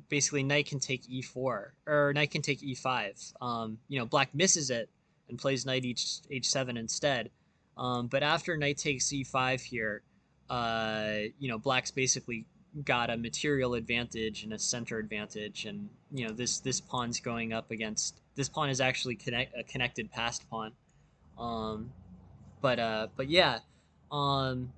basically knight can take e4 or knight can take e5. Black misses it and plays knight h7 instead. But after knight takes e5 here, black's basically got a material advantage and a center advantage, and this pawn's going up against this pawn is actually a connected passed pawn. Um, but yeah, um,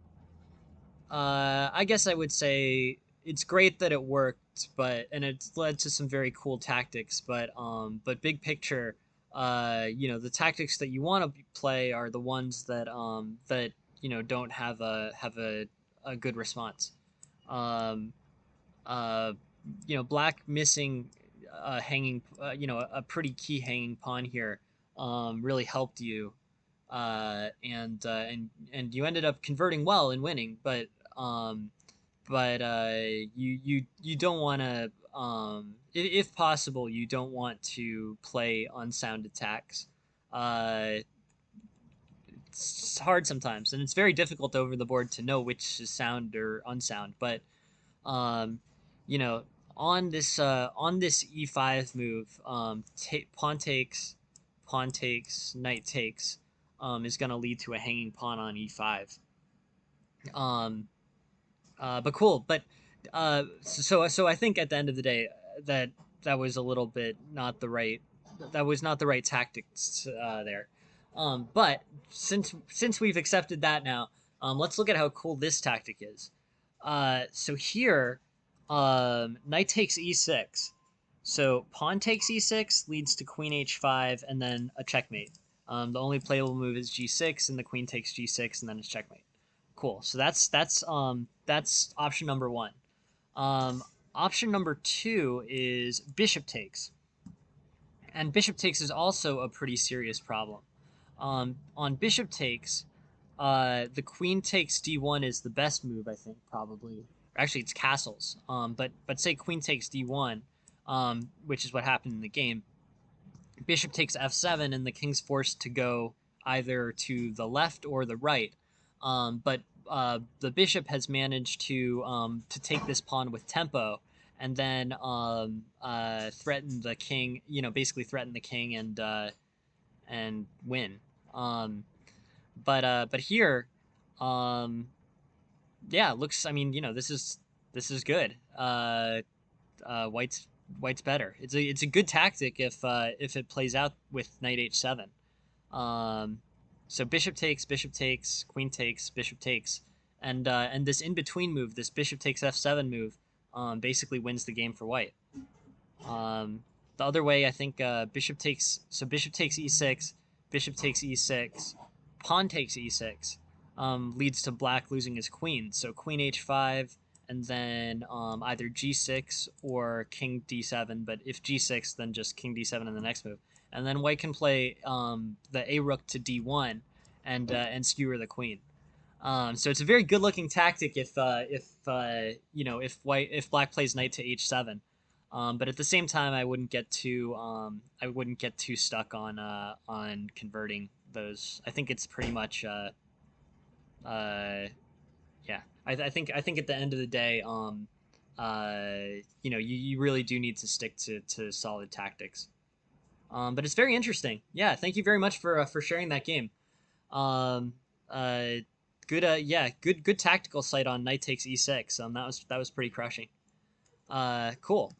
I guess I would say it's great that it worked, and it's led to some very cool tactics. But big picture, the tactics that you want to play are the ones that don't have a good response. Um, uh, Black missing hanging, a pretty key hanging pawn here, really helped you, and you ended up converting well and winning. But but you don't want to if possible you don't want to play unsound attacks. Uh, it's hard sometimes, and it's very difficult over the board to know which is sound or unsound. But um, you know, on this e5 move, pawn takes, knight takes, is going to lead to a hanging pawn on e5. Um, but cool. But so I think at the end of the day that that was a little bit not the right that was not the right tactics there. But since we've accepted that now, let's look at how cool this tactic is. So here, knight takes e6. So pawn takes e6 leads to queen h5 and then a checkmate. The only playable move is g6 and the queen takes g6 and then it's checkmate. Cool. So that's option number one. Um, Option number two is bishop takes, and bishop takes is also a pretty serious problem. On bishop takes, the queen takes d1 is the best move, I think, probably. Actually, it's castles. But say queen takes d1, which is what happened in the game. Bishop takes f7, and the king's forced to go either to the left or the right. But the bishop has managed to take this pawn with tempo, and then threaten the king. You know, basically threaten the king and win. Um, but here, um, yeah, looks. I mean, you know, this is good. White's better. It's a good tactic if it plays out with knight h7. Um, so bishop takes, queen takes, bishop takes, and this in between move, this bishop takes f7 move, basically wins the game for white. Um, the other way, I think bishop takes e6, bishop takes e6, pawn takes e6, leads to black losing his queen. So queen h5, and then either g6 or king d7. But if g6, then just king d7 in the next move. And then white can play the a rook to d1 and skewer the queen. So it's a very good looking tactic if black plays knight to h7. But at the same time, I wouldn't get too stuck on converting those. I think it's pretty much uh, yeah. I think at the end of the day, you really do need to stick to solid tactics. But it's very interesting. Yeah, thank you very much for sharing that game. Um, uh, good tactical sight on knight takes e6. That was pretty crushing. Cool.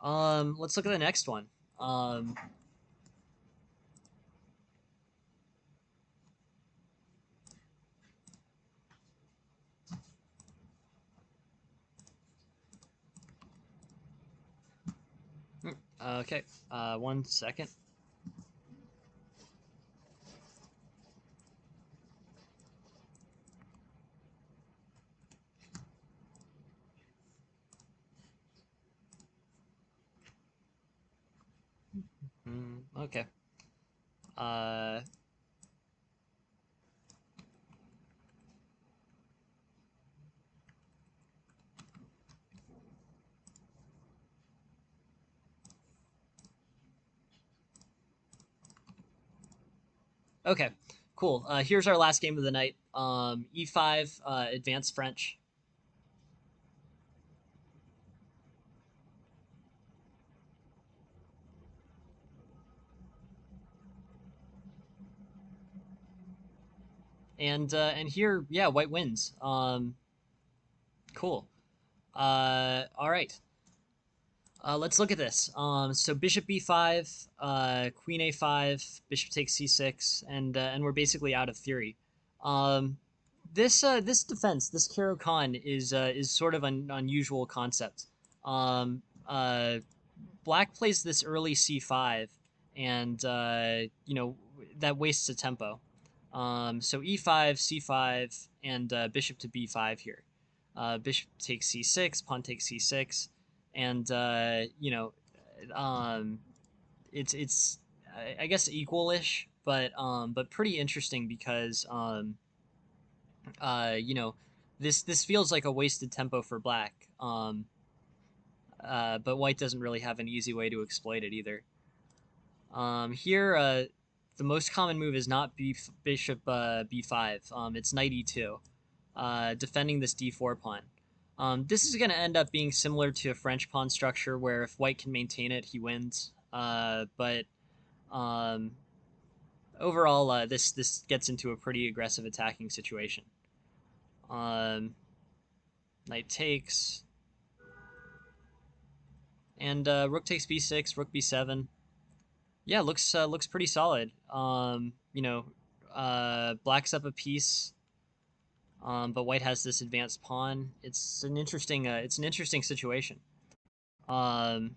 Let's look at the next one. Um, okay. One second. Okay. Uh, okay. Cool. Here's our last game of the night. E5, advanced French. And here, yeah, white wins. Cool. All right. Let's look at this. So bishop b5, queen a5, bishop takes c6, and we're basically out of theory. Um, this defense, this Karo Khan is sort of an unusual concept. Um, uh, Black plays this early c5, and that wastes a tempo. So e5, c5, and bishop to b5 here. Bishop takes c6, pawn takes c6, and um, it's I guess equalish, but pretty interesting because you know This feels like a wasted tempo for black. But white doesn't really have an easy way to exploit it either. Here, the most common move is not bishop b5. It's knight e2, defending this d4 pawn. This is going to end up being similar to a French pawn structure where if white can maintain it, he wins. But um, overall, this gets into a pretty aggressive attacking situation. Um, Knight takes, and rook takes b6, rook b7. Yeah, looks pretty solid. Black's up a piece, but white has this advanced pawn. It's an interesting situation. Um,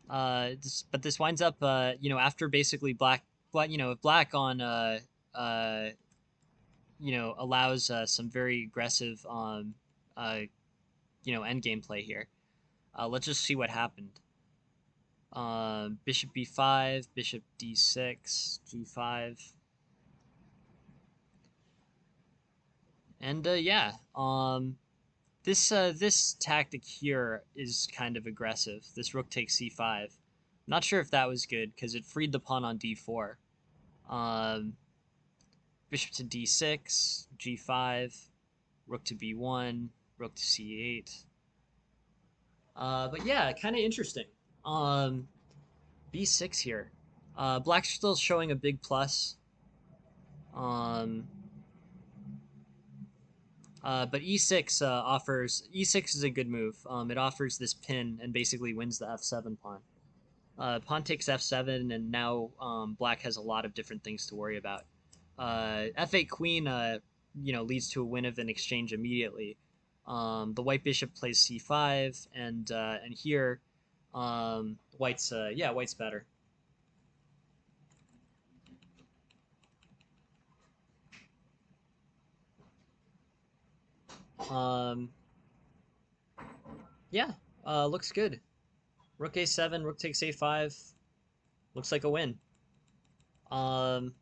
but this winds up, after basically if black on uh, allows some very aggressive end game play here. Let's just see what happened. Bishop b5, bishop d6, g5. And yeah, this tactic here is kind of aggressive. This rook takes c5. Not sure if that was good because it freed the pawn on d4. Um, Bishop to d6, g5, rook to b1, rook to c8. But yeah, kind of interesting. Um, b6 here. Black's still showing a big plus. Um, but e6 is a good move. It offers this pin and basically wins the f7 pawn. Pawn takes f7, and now black has a lot of different things to worry about. F8 queen, leads to a win of an exchange immediately. The white bishop plays c5, and here, white's better. Um, yeah, looks good. Rook a7, rook takes a5. Looks like a win. Um,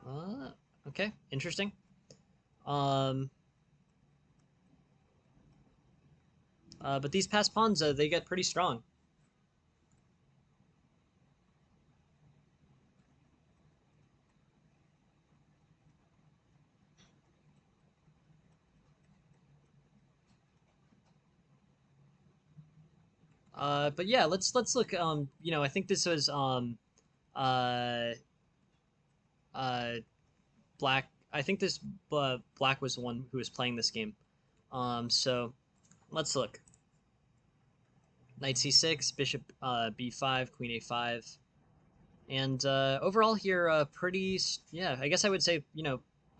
uh, okay, interesting. Um, but these passed pawns, they get pretty strong. But yeah, let's look. I think this was uh, uh, black. I think this black was the one who was playing this game. So let's look. Knight c6, bishop b5, queen a5, and overall here, yeah. I guess I would say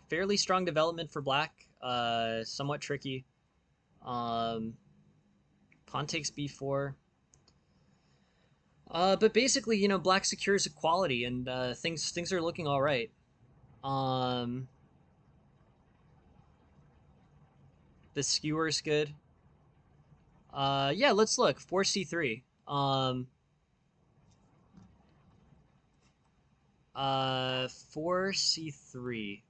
fairly strong development for black. Somewhat tricky. Um, Pawn takes b4. But basically, black secures equality, and things are looking all right. Um, the skewer's good. Yeah, let's look. 4c3. 4c3.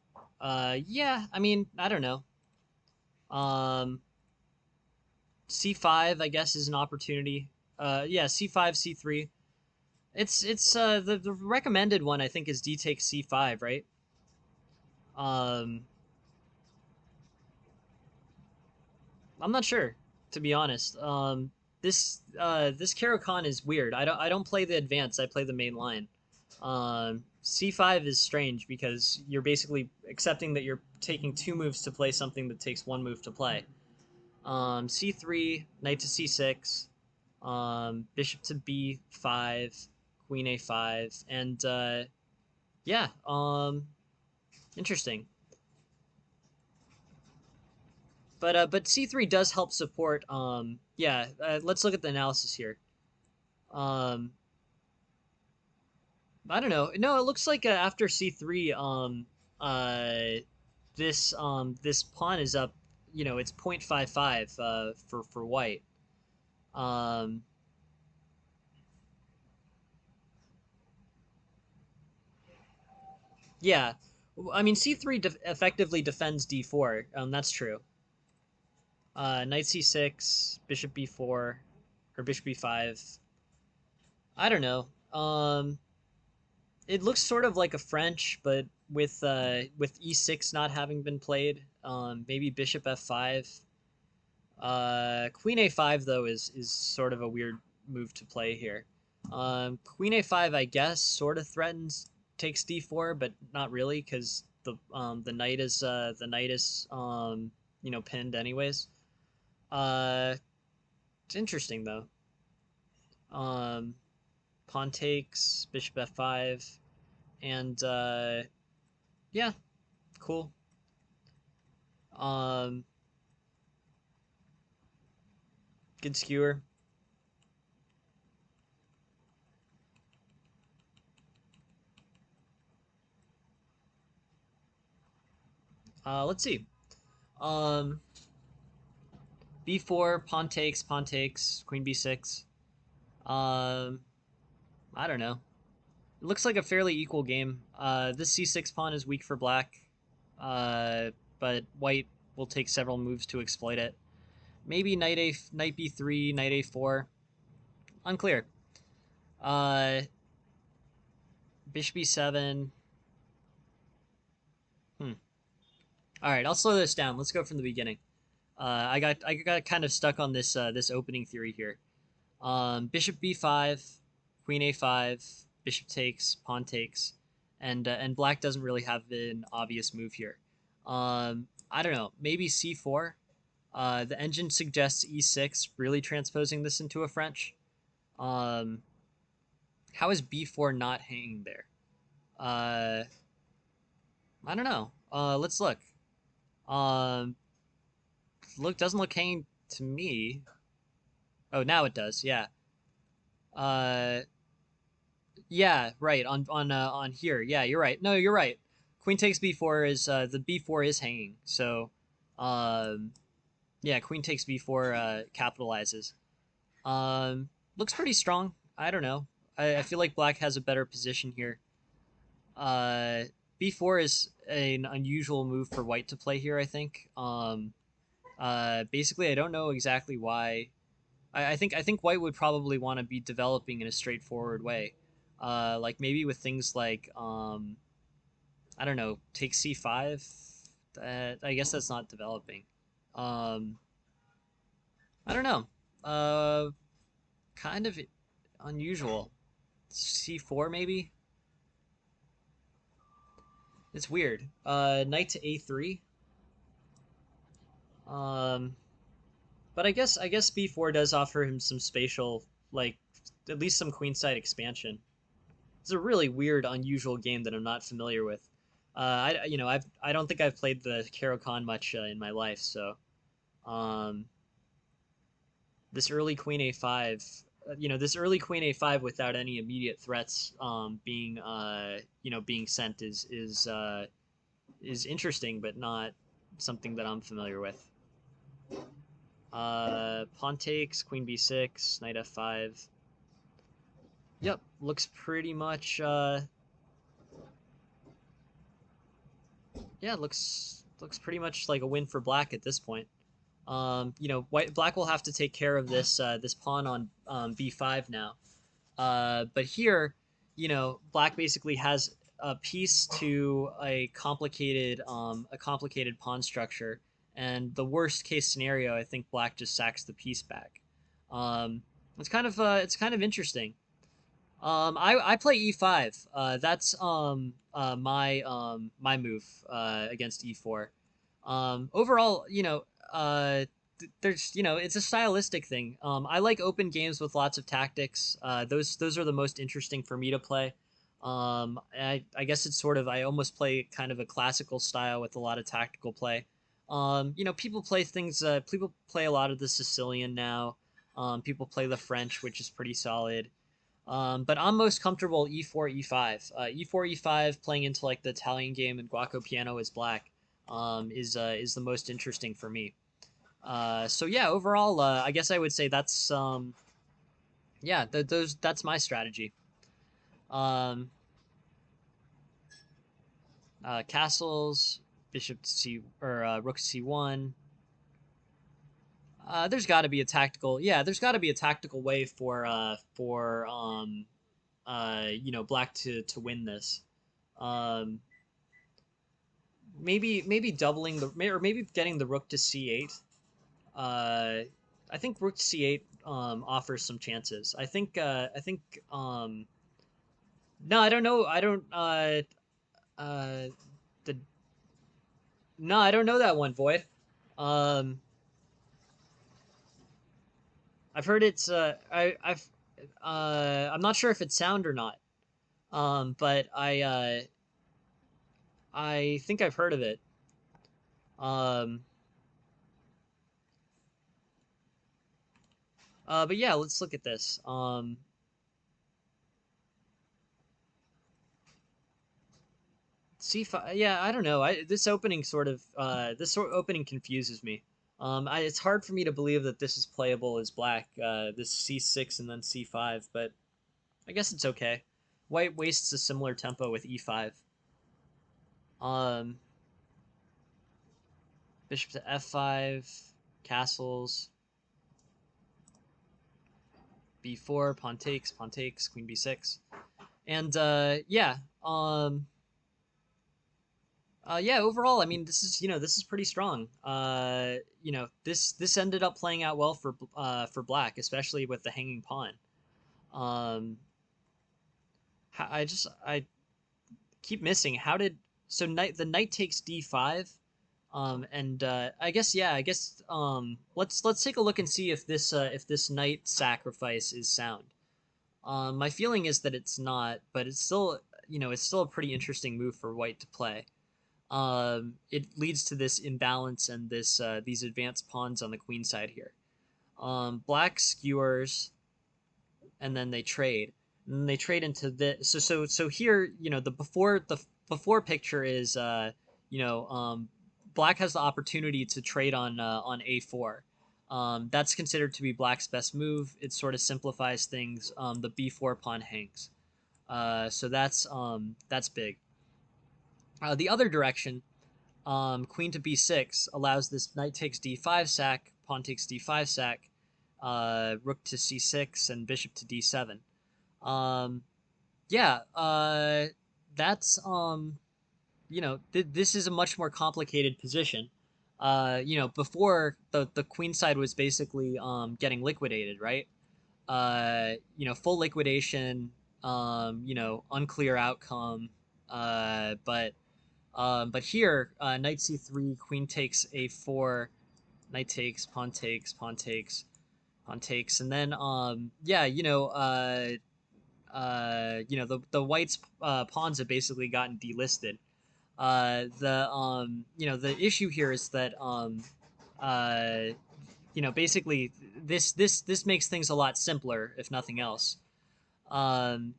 Yeah, I mean, I don't know. Um, c5, I guess, is an opportunity. Yeah, c5, c3. It's the recommended one I think is d takes c5, right? Um, I'm not sure, to be honest. This Caro-Kann is weird. I don't play the advance. I play the main line. C5 is strange because you're basically accepting that you're taking two moves to play something that takes one move to play. C3, knight to c6, bishop to b5, queen a5, and yeah, interesting. But c3 does help support. Yeah, let's look at the analysis here. Um, I don't know. No, it looks like after c3, uh, this pawn is up it's 0.55 for white. Um, yeah, I mean c3 effectively defends d4. That's true. Knight c6, bishop b4, or bishop b5. I don't know. It looks sort of like a French, but with e6 not having been played. Maybe bishop f5. Queen a5 though is sort of a weird move to play here. Queen a5 I guess sort of threatens takes d4, but not really because the knight is pinned anyways. It's interesting though. Um, Pawn takes bishop f5, and yeah, cool. Um, Good skewer. Let's see. Um, b4, pawn takes, queen b6. Um, I don't know. It looks like a fairly equal game. This c6 pawn is weak for black, uh, but white will take several moves to exploit it. Maybe knight b3, knight a4. Unclear. Uh, Bishop b7. Hmm. All right, I'll slow this down. Let's go from the beginning. I got kind of stuck on this opening theory here. Bishop b5, queen a5, bishop takes, pawn takes, and black doesn't really have an obvious move here. I don't know, maybe c4. The engine suggests e6, really transposing this into a French. Um, how is b4 not hanging there? Uh, I don't know. Let's look. Um, doesn't look hanging to me. Oh, now it does. Yeah. Uh, Yeah, right. On here. Yeah, you're right. No, you're right. Queen takes b4 is the b4 is hanging. So um yeah, queen takes b4 capitalizes. Looks pretty strong. I don't know. I feel like black has a better position here. Uh b4 is an unusual move for white to play here, I think. Basically I don't know exactly why. I think white would probably want to be developing in a straightforward way, like maybe with things like I don't know, take c5. I guess that's not developing. Um, I don't know. Uh, Kind of unusual. C4 maybe. It's weird. Knight to a3. Um, but I guess b4 does offer him some spatial, like at least some queenside expansion. It's a really weird, unusual game that I'm not familiar with. I don't think I've played the Caro-Kann much in my life, so um, this early Queen A5, this early Queen A5 without any immediate threats being sent is interesting, but not something that I'm familiar with. Pawn takes, Queen B6, Knight F5. Yep, looks pretty much. Yeah, looks pretty much like a win for black at this point. Black will have to take care of this pawn on b5 now. But here, black basically has a piece to a complicated pawn structure, and the worst case scenario, I think black just sacks the piece back. Um, it's kind of interesting. I play e5. That's my move against e4. Overall, there's it's a stylistic thing. I like open games with lots of tactics. Those are the most interesting for me to play. I guess it's sort of I almost play kind of a classical style with a lot of tactical play. People play things. People play a lot of the Sicilian now. People play the French, which is pretty solid. But I'm most comfortable e4, e5. E4, e5 playing into like the Italian game and Guaco Piano is black. is the most interesting for me. So yeah, overall, I guess I would say that's yeah, those that's my strategy. Um, Castles, bishop to c or rook to c1. There's got to be a tactical, yeah. There's got to be a tactical way for black to win this. Um, maybe doubling the or maybe getting the rook to c8. Uh, I think rook to c8 offers some chances. I think no, I don't know. I don't uh the no, I don't know that one, Void. Um, I've heard it's I'm not sure if it's sound or not. But I think I've heard of it. Um, but yeah, let's look at this. C5. Yeah, I don't know. This opening sort of opening confuses me. It's hard for me to believe that this is playable as black. This C6 and then C5, but I guess it's okay. White wastes a similar tempo with E5. Um, Bishop to F5, castles, B4, pawn takes, queen B6, and yeah. Yeah, overall, I mean, this is pretty strong. This ended up playing out well for black, especially with the hanging pawn. Um, I keep missing. How did so the knight takes d5, and I guess let's take a look and see if this knight sacrifice is sound. My feeling is that it's not, but it's still a pretty interesting move for white to play. It leads to this imbalance and these advanced pawns on the queen side here. Black skewers, and then they trade. And they trade into this. So here, the before picture is black has the opportunity to trade on a4. That's considered to be black's best move. It sort of simplifies things. The b4 pawn hangs. So that's big. The other direction, queen to b6 allows this knight takes d5 sack, pawn takes d5 sack, rook to c6, and bishop to d7. Um, yeah, that's this is a much more complicated position. Before the queen side was basically getting liquidated, right? Full liquidation. Unclear outcome. But here, knight c3, queen takes a4, knight takes, pawn takes, pawn takes, pawn takes, and then the whites pawns have basically gotten delisted. The issue here is that uh, basically this makes things a lot simpler, if nothing else. Um,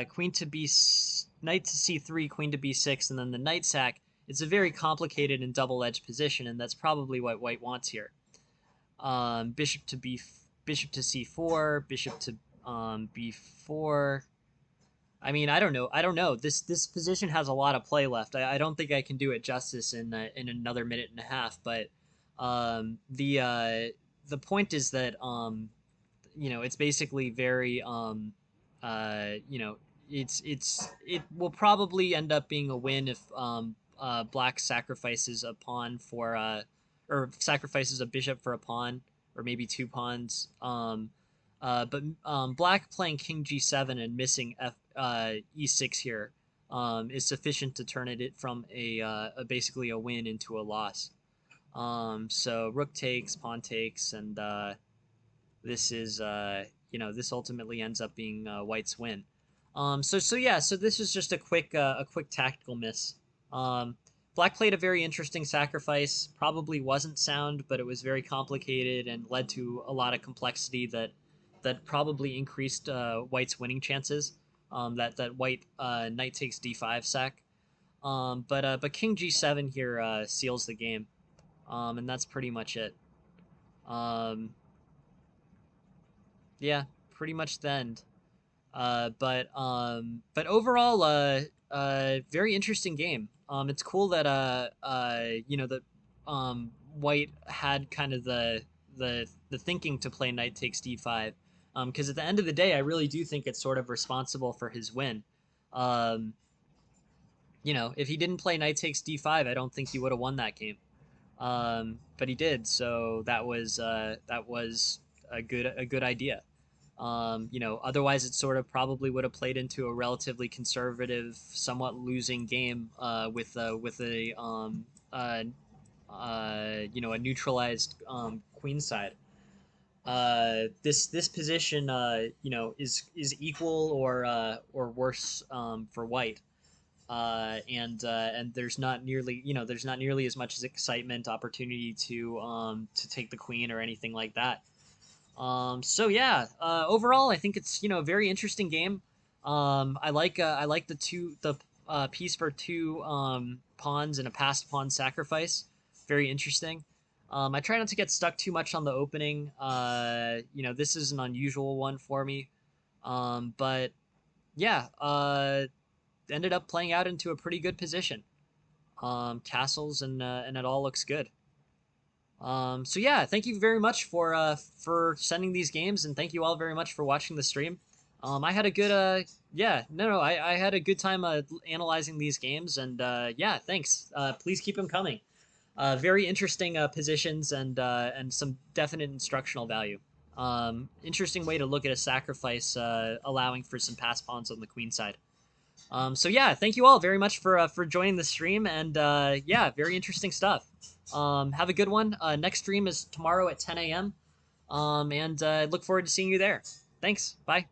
Queen to b knight to c3, queen to b6, and then the knight sack. It's a very complicated and double-edged position, and that's probably what white wants here. Bishop to c4, bishop to b4. I mean, I don't know. I don't know. This position has a lot of play left. I don't think I can do it justice in another minute and a half. But the point is that it's basically very it will probably end up being a win if black sacrifices a pawn for or sacrifices a bishop for a pawn, or maybe two pawns. But black playing king g7 and missing e6 here is sufficient to turn it from basically a win into a loss. So rook takes, pawn takes, and this is this ultimately ends up being white's win. So this is just a quick tactical miss. Um, Black played a very interesting sacrifice. Probably wasn't sound, but it was very complicated and led to a lot of complexity that probably increased White's winning chances. That white knight takes d5 sack. But King G7 here seals the game, and that's pretty much it. Um, yeah, pretty much the end. But overall, very interesting game. It's cool that the White had kind of the thinking to play Knight takes D5. Because at the end of the day, I really do think it's sort of responsible for his win. Um, if he didn't play Knight takes D5, I don't think he would have won that game. But he did, so that was a good idea. Otherwise it sort of probably would have played into a relatively conservative, somewhat losing game with a neutralized queen side. This position is equal or worse for white. And there's not nearly as much as excitement, opportunity to take the queen or anything like that. So yeah, overall, I think it's a very interesting game. I like the piece for two pawns and a passed pawn sacrifice. Very interesting. I try not to get stuck too much on the opening. This is an unusual one for me. But yeah, ended up playing out into a pretty good position. Castles and it all looks good. So yeah, thank you very much for sending these games, and thank you all very much for watching the stream. I had a good yeah, no, I had a good time analyzing these games, and yeah, thanks. Please keep them coming. Very interesting positions and some definite instructional value. Interesting way to look at a sacrifice, allowing for some pass pawns on the queen side. So yeah, thank you all very much for joining the stream, and yeah, very interesting stuff. Have a good one. Next stream is tomorrow at 10 a.m. And look forward to seeing you there. Thanks. Bye.